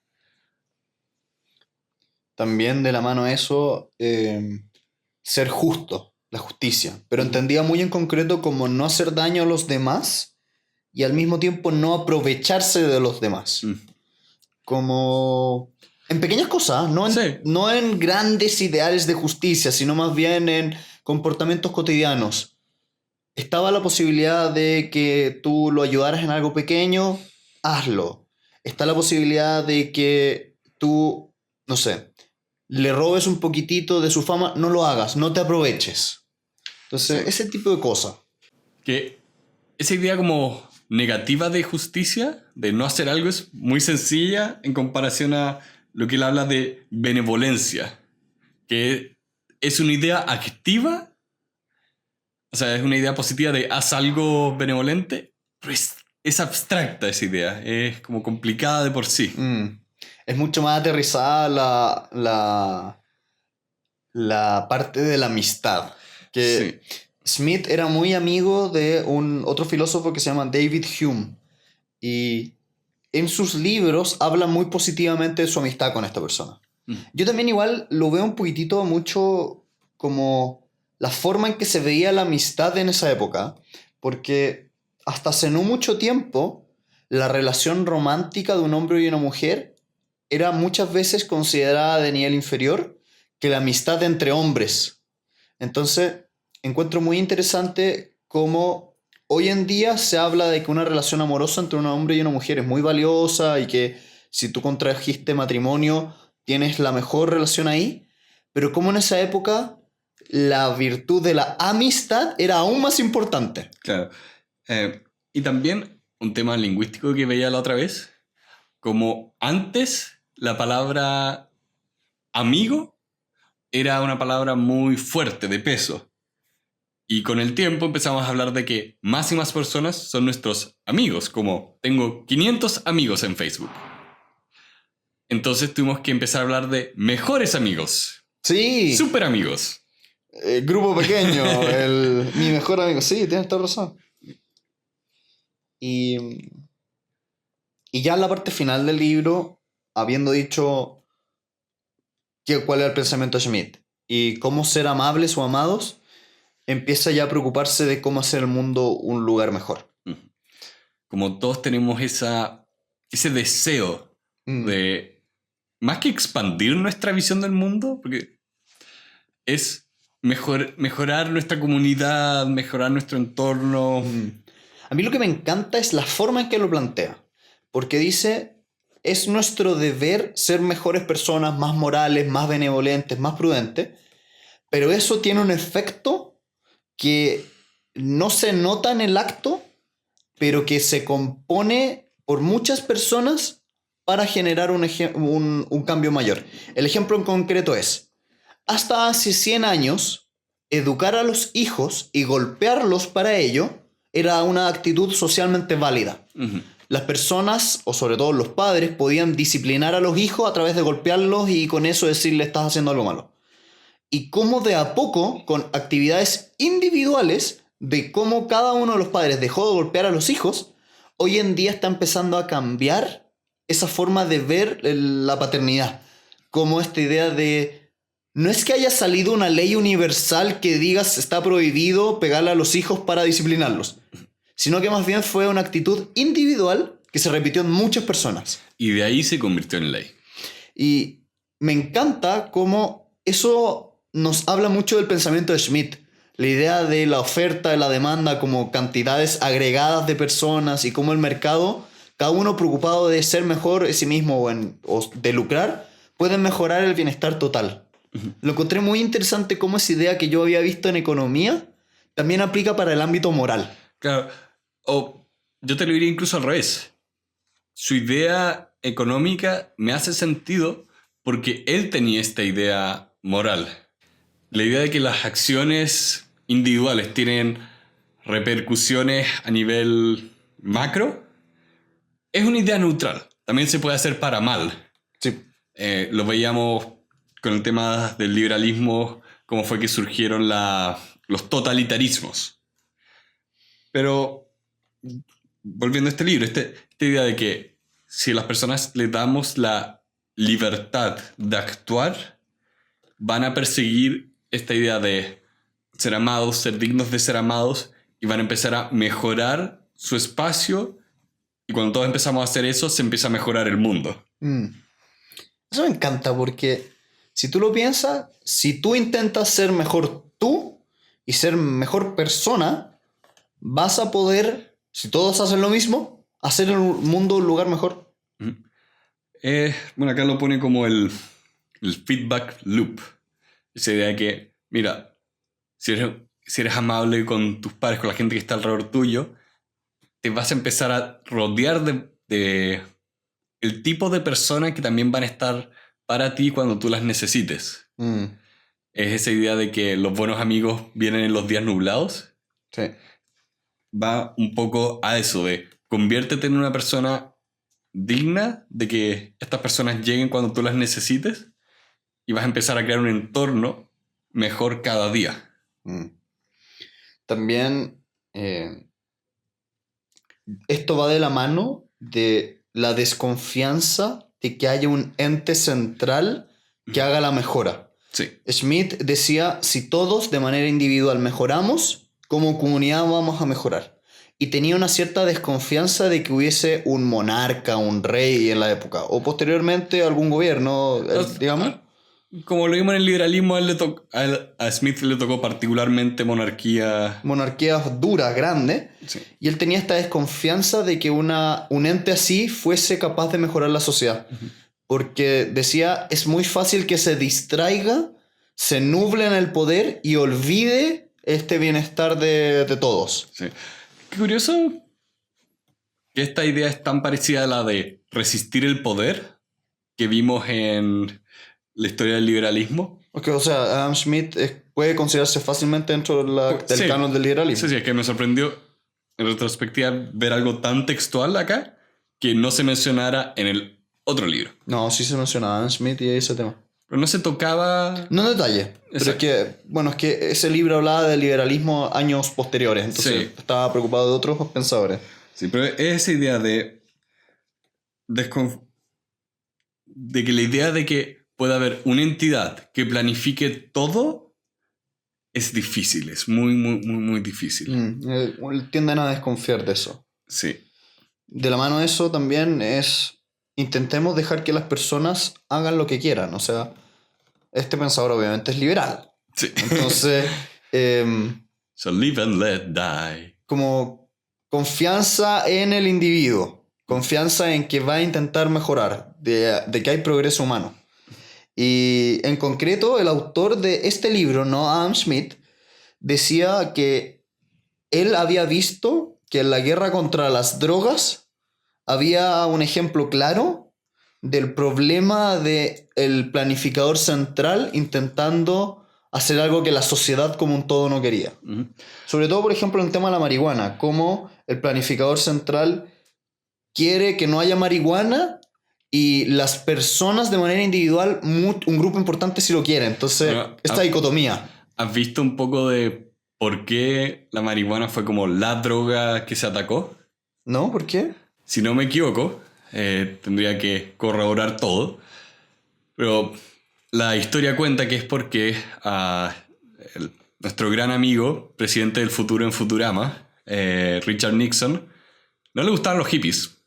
También de la mano de eso, ser justo, la justicia, pero entendía muy en concreto como no hacer daño a los demás y al mismo tiempo no aprovecharse de los demás. Como en pequeñas cosas, Sí. no en grandes ideales de justicia, sino más bien en comportamientos cotidianos. Estaba la posibilidad de que tú lo ayudaras en algo pequeño, hazlo. Está la posibilidad de que tú, no sé, le robes un poquitito de su fama, no lo hagas, no te aproveches. Entonces, Sí. ese tipo de cosas. Que esa idea como negativa de justicia, de no hacer algo, es muy sencilla en comparación a lo que él habla de benevolencia, que es una idea activa, o sea, es una idea positiva de haz algo benevolente, pero es abstracta esa idea, es como complicada de por sí. Es mucho más aterrizada la parte de la amistad. Que Sí. Smith era muy amigo de otro filósofo que se llama David Hume. Y en sus libros habla muy positivamente de su amistad con esta persona. Yo también igual lo veo un poquitito mucho como la forma en que se veía la amistad en esa época. Porque hasta hace no mucho tiempo la relación romántica de un hombre y una mujer era muchas veces considerada de nivel inferior, que la amistad entre hombres. Entonces, encuentro muy interesante cómo hoy en día se habla de que una relación amorosa entre un hombre y una mujer es muy valiosa y que si tú contrajiste matrimonio tienes la mejor relación ahí, pero como en esa época la virtud de la amistad era aún más importante. Claro. Y también un tema lingüístico que veía la otra vez, como antes la palabra amigo era una palabra muy fuerte, de peso. Y con el tiempo empezamos a hablar de que más y más personas son nuestros amigos, como tengo 500 amigos en Facebook. Entonces tuvimos que empezar a hablar de mejores amigos. Sí. Super amigos. Grupo pequeño, mi mejor amigo. Sí, tienes toda razón. Y ya en la parte final del libro, habiendo dicho cuál era el pensamiento de Schmidt y cómo ser amables o amados, empieza ya a preocuparse de cómo hacer el mundo un lugar mejor. Como todos tenemos ese deseo de, más que expandir nuestra visión del mundo, porque es mejorar nuestra comunidad, mejorar nuestro entorno. A mí lo que me encanta es la forma en que lo plantea, porque dice, es nuestro deber ser mejores personas, más morales, más benevolentes, más prudentes, pero eso tiene un efecto que no se nota en el acto, pero que se compone por muchas personas para generar un cambio mayor. El ejemplo en concreto es, hasta hace 100 años, educar a los hijos y golpearlos para ello era una actitud socialmente válida. Uh-huh. Las personas, o sobre todo los padres, podían disciplinar a los hijos a través de golpearlos y con eso decirle estás haciendo algo malo. Y cómo de a poco, con actividades individuales, de cómo cada uno de los padres dejó de golpear a los hijos, hoy en día está empezando a cambiar esa forma de ver la paternidad. Como esta idea de, no es que haya salido una ley universal que digas está prohibido pegarle a los hijos para disciplinarlos, sino que más bien fue una actitud individual que se repitió en muchas personas. Y de ahí se convirtió en ley. Y me encanta cómo eso nos habla mucho del pensamiento de Schmidt. La idea de la oferta, de la demanda como cantidades agregadas de personas y cómo el mercado, cada uno preocupado de ser mejor en sí mismo o de lucrar, pueden mejorar el bienestar total. Uh-huh. Lo encontré muy interesante cómo esa idea que yo había visto en economía también aplica para el ámbito moral. Claro, o yo te lo diría incluso al revés. Su idea económica me hace sentido porque él tenía esta idea moral. La idea de que las acciones individuales tienen repercusiones a nivel macro es una idea neutral. También se puede hacer para mal. Sí. Lo veíamos con el tema del liberalismo, cómo fue que surgieron los totalitarismos. Pero, volviendo a este libro, esta idea de que si a las personas les damos la libertad de actuar, van a perseguir esta idea de ser amados, ser dignos de ser amados, y van a empezar a mejorar su espacio, y cuando todos empezamos a hacer eso, se empieza a mejorar el mundo. Eso me encanta porque si tú lo piensas, si tú intentas ser mejor tú y ser mejor persona, vas a poder, si todos hacen lo mismo, hacer el mundo un lugar mejor. Bueno, acá lo pone como el feedback loop. Esa idea de que, mira, si eres amable con tus padres, con la gente que está alrededor tuyo, te vas a empezar a rodear de el tipo de personas que también van a estar para ti cuando tú las necesites. Es esa idea de que los buenos amigos vienen en los días nublados. Sí. Va un poco a eso de conviértete en una persona digna de que estas personas lleguen cuando tú las necesites, y vas a empezar a crear un entorno mejor cada día. También esto va de la mano de la desconfianza de que haya un ente central que haga la mejora. Sí. Schmidt decía, si todos de manera individual mejoramos, como comunidad vamos a mejorar. Y tenía una cierta desconfianza de que hubiese un monarca, un rey en la época, o posteriormente algún gobierno, digamos. como lo vimos en el liberalismo, a Smith le tocó particularmente monarquía. Monarquías duras, grandes. Sí. Y él tenía esta desconfianza de que un ente así fuese capaz de mejorar la sociedad. Porque decía, es muy fácil que se distraiga, se nuble en el poder y olvide este bienestar de todos. Sí. Qué curioso que esta idea es tan parecida a la de resistir el poder que vimos en la historia del liberalismo. O sea, Adam Smith puede considerarse fácilmente dentro del Sí. canon del liberalismo. Sí, es que me sorprendió en retrospectiva ver algo tan textual acá que no se mencionara en el otro libro. No, sí se menciona Adam Smith y ese tema. Pero no se tocaba... No en detalle, pero es Exacto. que ese libro hablaba del liberalismo años posteriores, entonces Sí. estaba preocupado de otros pensadores. Sí, pero esa idea de que la idea de que pueda haber una entidad que planifique todo es difícil, es muy, muy, muy, muy difícil. Tienden a desconfiar de eso. Sí. De la mano de eso también intentemos dejar que las personas hagan lo que quieran. O sea, este pensador obviamente es liberal. Sí. Entonces, So live and let die. como confianza en el individuo, confianza en que va a intentar mejorar, de que hay progreso humano. Y en concreto, el autor de este libro, no Adam Smith, decía que él había visto que en la guerra contra las drogas había un ejemplo claro del problema del planificador central intentando hacer algo que la sociedad como un todo no quería. Uh-huh. Sobre todo, por ejemplo, en el tema de la marihuana, cómo el planificador central quiere que no haya marihuana y las personas de manera individual, un grupo importante sí lo quiere. Entonces, esta dicotomía. ¿Has visto un poco de por qué la marihuana fue como la droga que se atacó? ¿No? ¿Por qué? Si no me equivoco, tendría que corroborar todo, pero la historia cuenta que es porque nuestro gran amigo, presidente del futuro en Futurama, Richard Nixon, no le gustaban los hippies.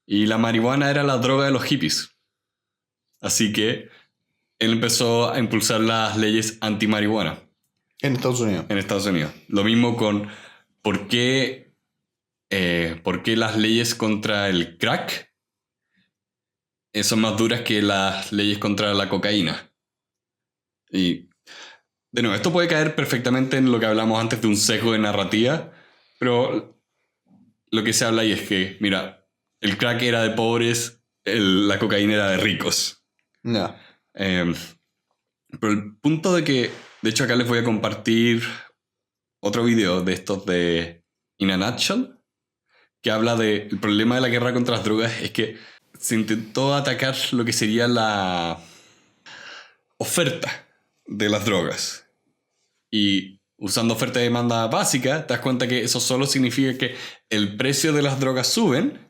Y la marihuana era la droga de los hippies. Así que él empezó a impulsar las leyes anti-marihuana. En Estados Unidos. En Estados Unidos. Lo mismo con por qué las leyes contra el crack son más duras que las leyes contra la cocaína. Y, de nuevo, esto puede caer perfectamente en lo que hablamos antes de un sesgo de narrativa, pero lo que se habla ahí es que, mira, el crack era de pobres, la cocaína era de ricos. No. Pero el punto de que, de hecho acá les voy a compartir otro video de estos de In a Nutshell, que habla del problema de la guerra contra las drogas, es que se intentó atacar lo que sería la oferta de las drogas. Y usando oferta y demanda básica, te das cuenta que eso solo significa que el precio de las drogas suben.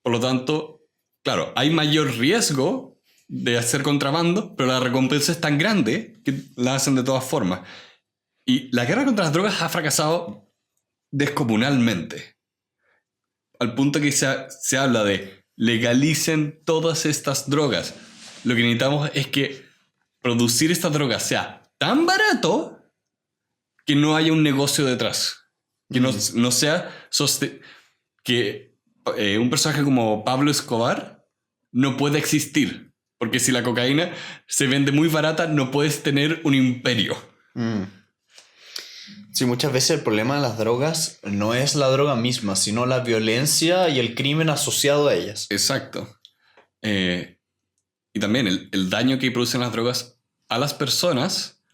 Por lo tanto, claro, hay mayor riesgo de hacer contrabando, pero la recompensa es tan grande que la hacen de todas formas. Y la guerra contra las drogas ha fracasado descomunalmente. Al punto que se habla de legalicen todas estas drogas. Lo que necesitamos es que producir estas drogas sea tan barato que no haya un negocio detrás. Que no sea que un personaje como Pablo Escobar no puede existir. Porque si la cocaína se vende muy barata, no puedes tener un imperio. Sí, muchas veces el problema de las drogas no es la droga misma, sino la violencia y el crimen asociado a ellas. Exacto. Y también el daño que producen las drogas a las personas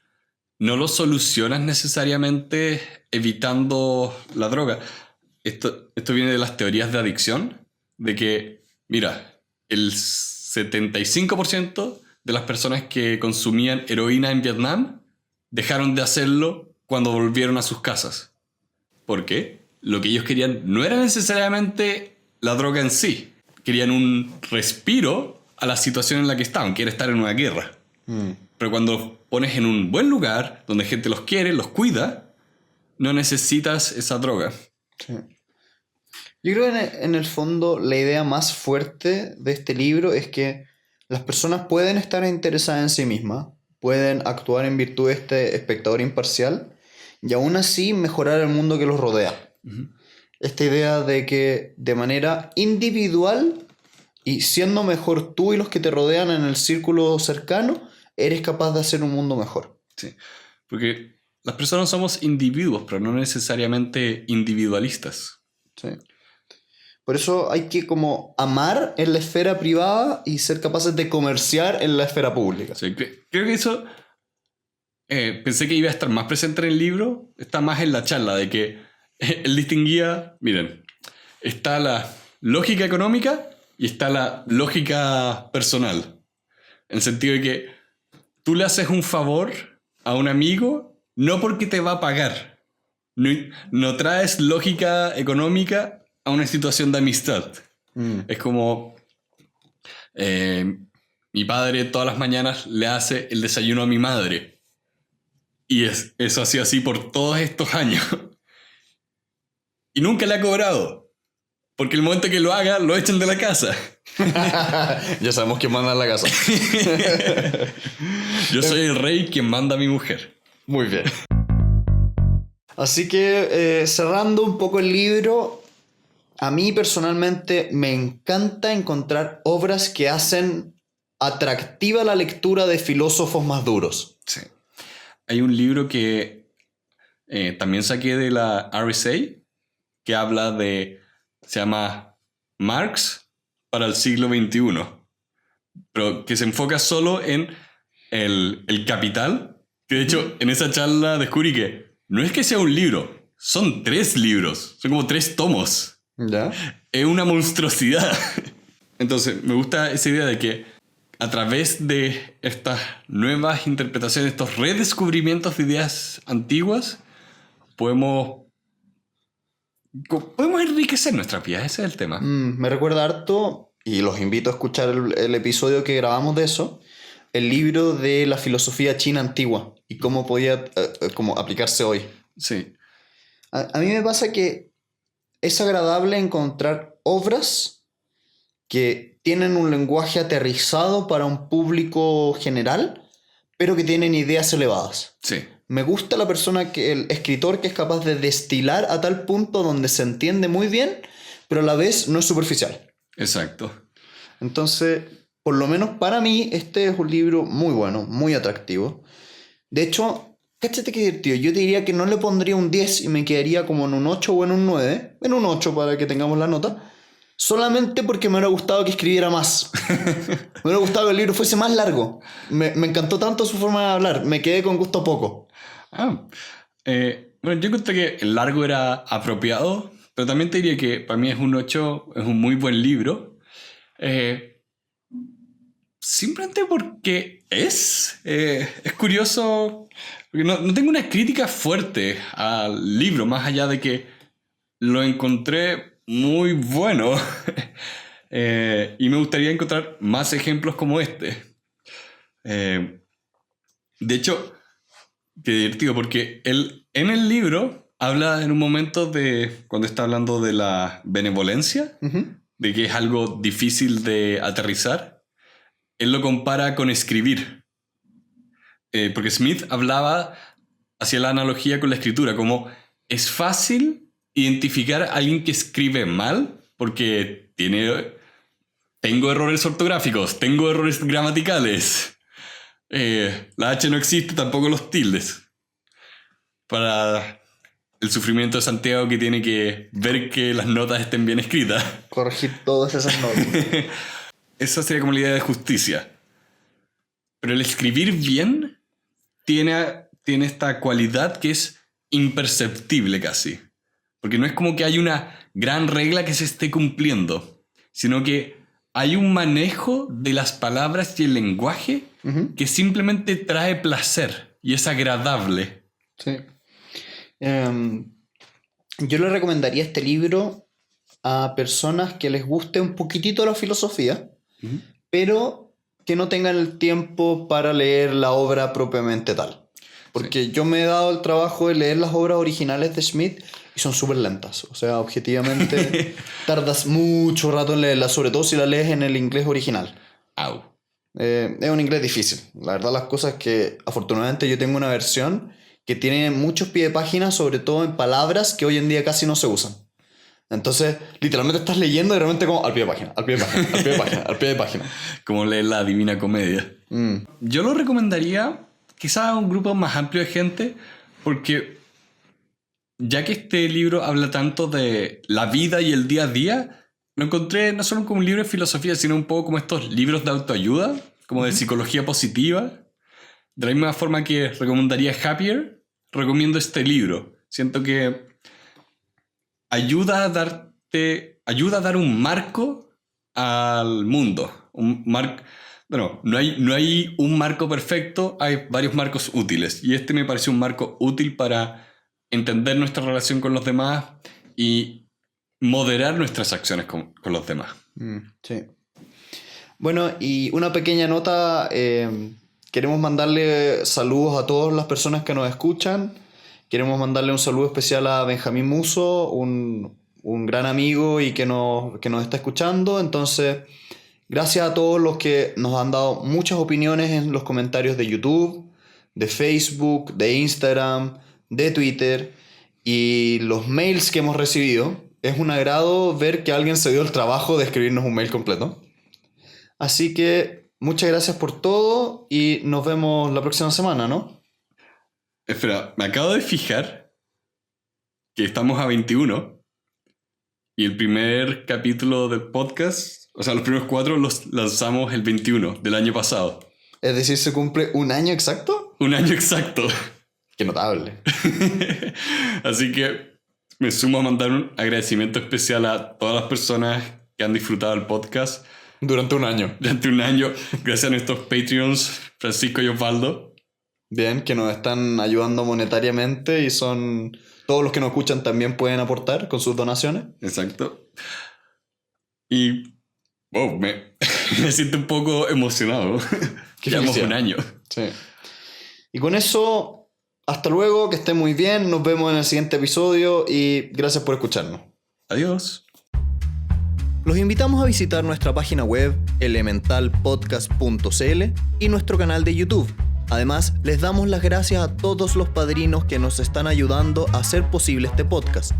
no lo solucionas necesariamente evitando la droga. Esto viene de las teorías de adicción, de que, mira, el 75% de las personas que consumían heroína en Vietnam dejaron de hacerlo cuando volvieron a sus casas. ¿Por qué? Lo que ellos querían no era necesariamente la droga en sí. Querían un respiro a la situación en la que estaban, que era estar en una guerra. Pero cuando los pones en un buen lugar, donde gente los quiere, los cuida, no necesitas esa droga. Sí. Yo creo que en el fondo la idea más fuerte de este libro es que Las personas pueden estar interesadas en sí mismas, pueden actuar en virtud de este espectador imparcial y aún así mejorar el mundo que los rodea. Ujú. Esta idea de que de manera individual y siendo mejor tú y los que te rodean en el círculo cercano, eres capaz de hacer un mundo mejor. Sí, porque las personas somos individuos, pero no necesariamente individualistas. Sí. Por eso hay que como amar en la esfera privada y ser capaces de comerciar en la esfera pública. Sí, creo que eso pensé que iba a estar más presente en el libro, está más en la charla, de que él distinguía, miren, está la lógica económica y está la lógica personal. En el sentido de que tú le haces un favor a un amigo no porque te va a pagar. No traes lógica económica a una situación de amistad. Es como mi padre todas las mañanas le hace el desayuno a mi madre. Y eso ha sido así por todos estos años. Y nunca le ha cobrado. Porque el momento que lo haga, lo echan de la casa. Ya sabemos quién manda en la casa. Yo soy el rey quien manda a mi mujer. Muy bien. Así que cerrando un poco el libro, a mí personalmente me encanta encontrar obras que hacen atractiva la lectura de filósofos más duros. Sí. Hay un libro que también saqué de la RSA que habla de... Se llama Marx para el siglo XXI. Pero que se enfoca solo en el capital. Que de hecho en esa charla descubrí que no es que sea un libro, son 3 libros. Son como 3 tomos. ¿Ya? Es una monstruosidad. Entonces me gusta esa idea de que a través de estas nuevas interpretaciones, estos redescubrimientos de ideas antiguas, podemos enriquecer nuestras vidas. Ese es el tema. Me recuerda harto, y los invito a escuchar el episodio que grabamos de eso, el libro de la filosofía china antigua y cómo podía como aplicarse hoy. Sí. A mí me pasa que es agradable encontrar obras que tienen un lenguaje aterrizado para un público general, pero que tienen ideas elevadas. Sí. Me gusta la persona, el escritor que es capaz de destilar a tal punto donde se entiende muy bien, pero a la vez no es superficial. Exacto. Entonces, por lo menos para mí, este es un libro muy bueno, muy atractivo. De hecho, cáchate qué divertido. Yo te diría que no le pondría un 10 y me quedaría como en un 8 o en un 9. En un 8 para que tengamos la nota. Solamente porque me hubiera gustado que escribiera más. Me hubiera gustado que el libro fuese más largo. Me encantó tanto su forma de hablar. Me quedé con gusto poco. Bueno, yo encontré que el largo era apropiado, pero también te diría que para mí es un 8, es un muy buen libro. Simplemente porque es curioso, porque no tengo una crítica fuerte al libro, más allá de que lo encontré muy bueno. Y me gustaría encontrar más ejemplos como este. De hecho, qué divertido, porque él en el libro habla en un momento de cuando está hablando de la benevolencia, de que es algo difícil de aterrizar. Él lo compara con escribir. Porque Smith hacía la analogía con la escritura, como es fácil identificar a alguien que escribe mal porque tengo errores ortográficos, tengo errores gramaticales. La H no existe, tampoco los tildes. Para el sufrimiento de Santiago, que tiene que ver que las notas estén bien escritas. Corregir todas esas notas. Esa sería como la idea de justicia. Pero el escribir bien tiene esta cualidad que es imperceptible casi. Porque no es como que hay una gran regla que se esté cumpliendo, sino que hay un manejo de las palabras y el lenguaje que simplemente trae placer y es agradable. Sí. Yo le recomendaría este libro a personas que les guste un poquitito la filosofía, pero que no tengan el tiempo para leer la obra propiamente tal. Porque yo me he dado el trabajo de leer las obras originales de Smith y son súper lentas. O sea, objetivamente tardas mucho rato en leerlas, sobre todo si la lees en el inglés original. Au. Es un inglés difícil. La verdad las cosas es que afortunadamente yo tengo una versión que tiene muchos pies de página, sobre todo en palabras que hoy en día casi no se usan. Entonces, literalmente estás leyendo y realmente como al pie de página, al pie de página, al pie de página, al pie de página. Como leer la Divina Comedia. Yo lo recomendaría quizás a un grupo más amplio de gente, porque ya que este libro habla tanto de la vida y el día a día, lo encontré no solo como un libro de filosofía, sino un poco como estos libros de autoayuda, como de psicología positiva. De la misma forma que recomendaría Happier, recomiendo este libro. Siento que ayuda a dar un marco al mundo. Bueno, no hay un marco perfecto, hay varios marcos útiles. Y este me pareció un marco útil para entender nuestra relación con los demás y moderar nuestras acciones con los demás. Sí. Bueno, y una pequeña nota, queremos mandarle saludos a todas las personas que nos escuchan. Queremos mandarle un saludo especial a Benjamín Muso, un gran amigo y que nos está escuchando. Entonces, gracias a todos los que nos han dado muchas opiniones en los comentarios de YouTube, de Facebook, de Instagram, de Twitter y los mails que hemos recibido. Es un agrado ver que alguien se dio el trabajo de escribirnos un mail completo. Así que muchas gracias por todo y nos vemos la próxima semana, ¿no? Espera, me acabo de fijar que estamos a 21 y el primer capítulo del podcast, o sea, los primeros 4 los lanzamos el 21 del año pasado. Es decir, ¿se cumple un año exacto? Un año exacto. Qué notable. Así que me sumo a mandar un agradecimiento especial a todas las personas que han disfrutado el podcast. Durante un año. Durante un año, gracias a nuestros Patreons, Francisco y Osvaldo. Bien, que nos están ayudando monetariamente y son... Todos los que nos escuchan también pueden aportar con sus donaciones. Exacto. Y... Wow, me siento un poco emocionado. Llevamos un año. Sí. Y con eso, hasta luego, que estén muy bien. Nos vemos en el siguiente episodio y gracias por escucharnos. Adiós. Los invitamos a visitar nuestra página web elementalpodcast.cl y nuestro canal de YouTube. Además, les damos las gracias a todos los padrinos que nos están ayudando a hacer posible este podcast.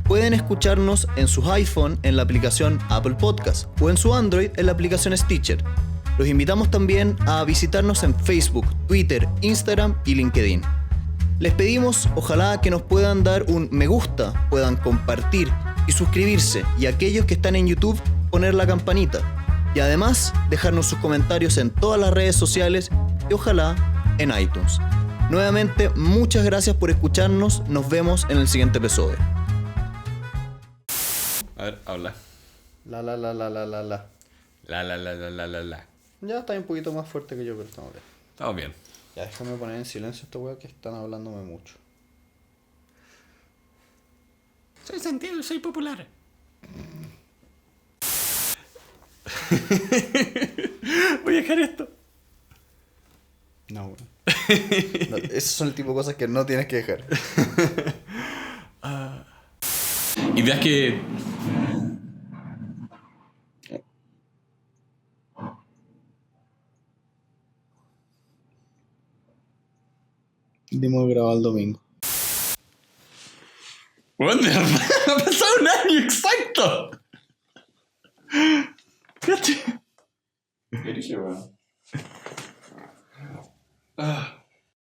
Pueden escucharnos en sus iPhone en la aplicación Apple Podcast o en su Android en la aplicación Stitcher. Los invitamos también a visitarnos en Facebook, Twitter, Instagram y LinkedIn. Les pedimos, ojalá que nos puedan dar un me gusta, puedan compartir y suscribirse, y aquellos que están en YouTube, poner la campanita. Y además, dejarnos sus comentarios en todas las redes sociales y ojalá en iTunes. Nuevamente, muchas gracias por escucharnos. Nos vemos en el siguiente episodio. A ver, habla. La. La. Ya está un poquito más fuerte que yo, pero estamos bien. Estamos bien. Ya, déjame poner en silencio esta weá que están hablándome mucho. Soy sentido, soy popular. Voy a dejar esto. No, weón. No, esos son el tipo de cosas que no tienes que dejar. Ideas que... Dimos grabar el domingo. Bueno, de verdad, ha pasado un año exacto. ¿Qué dije, weón?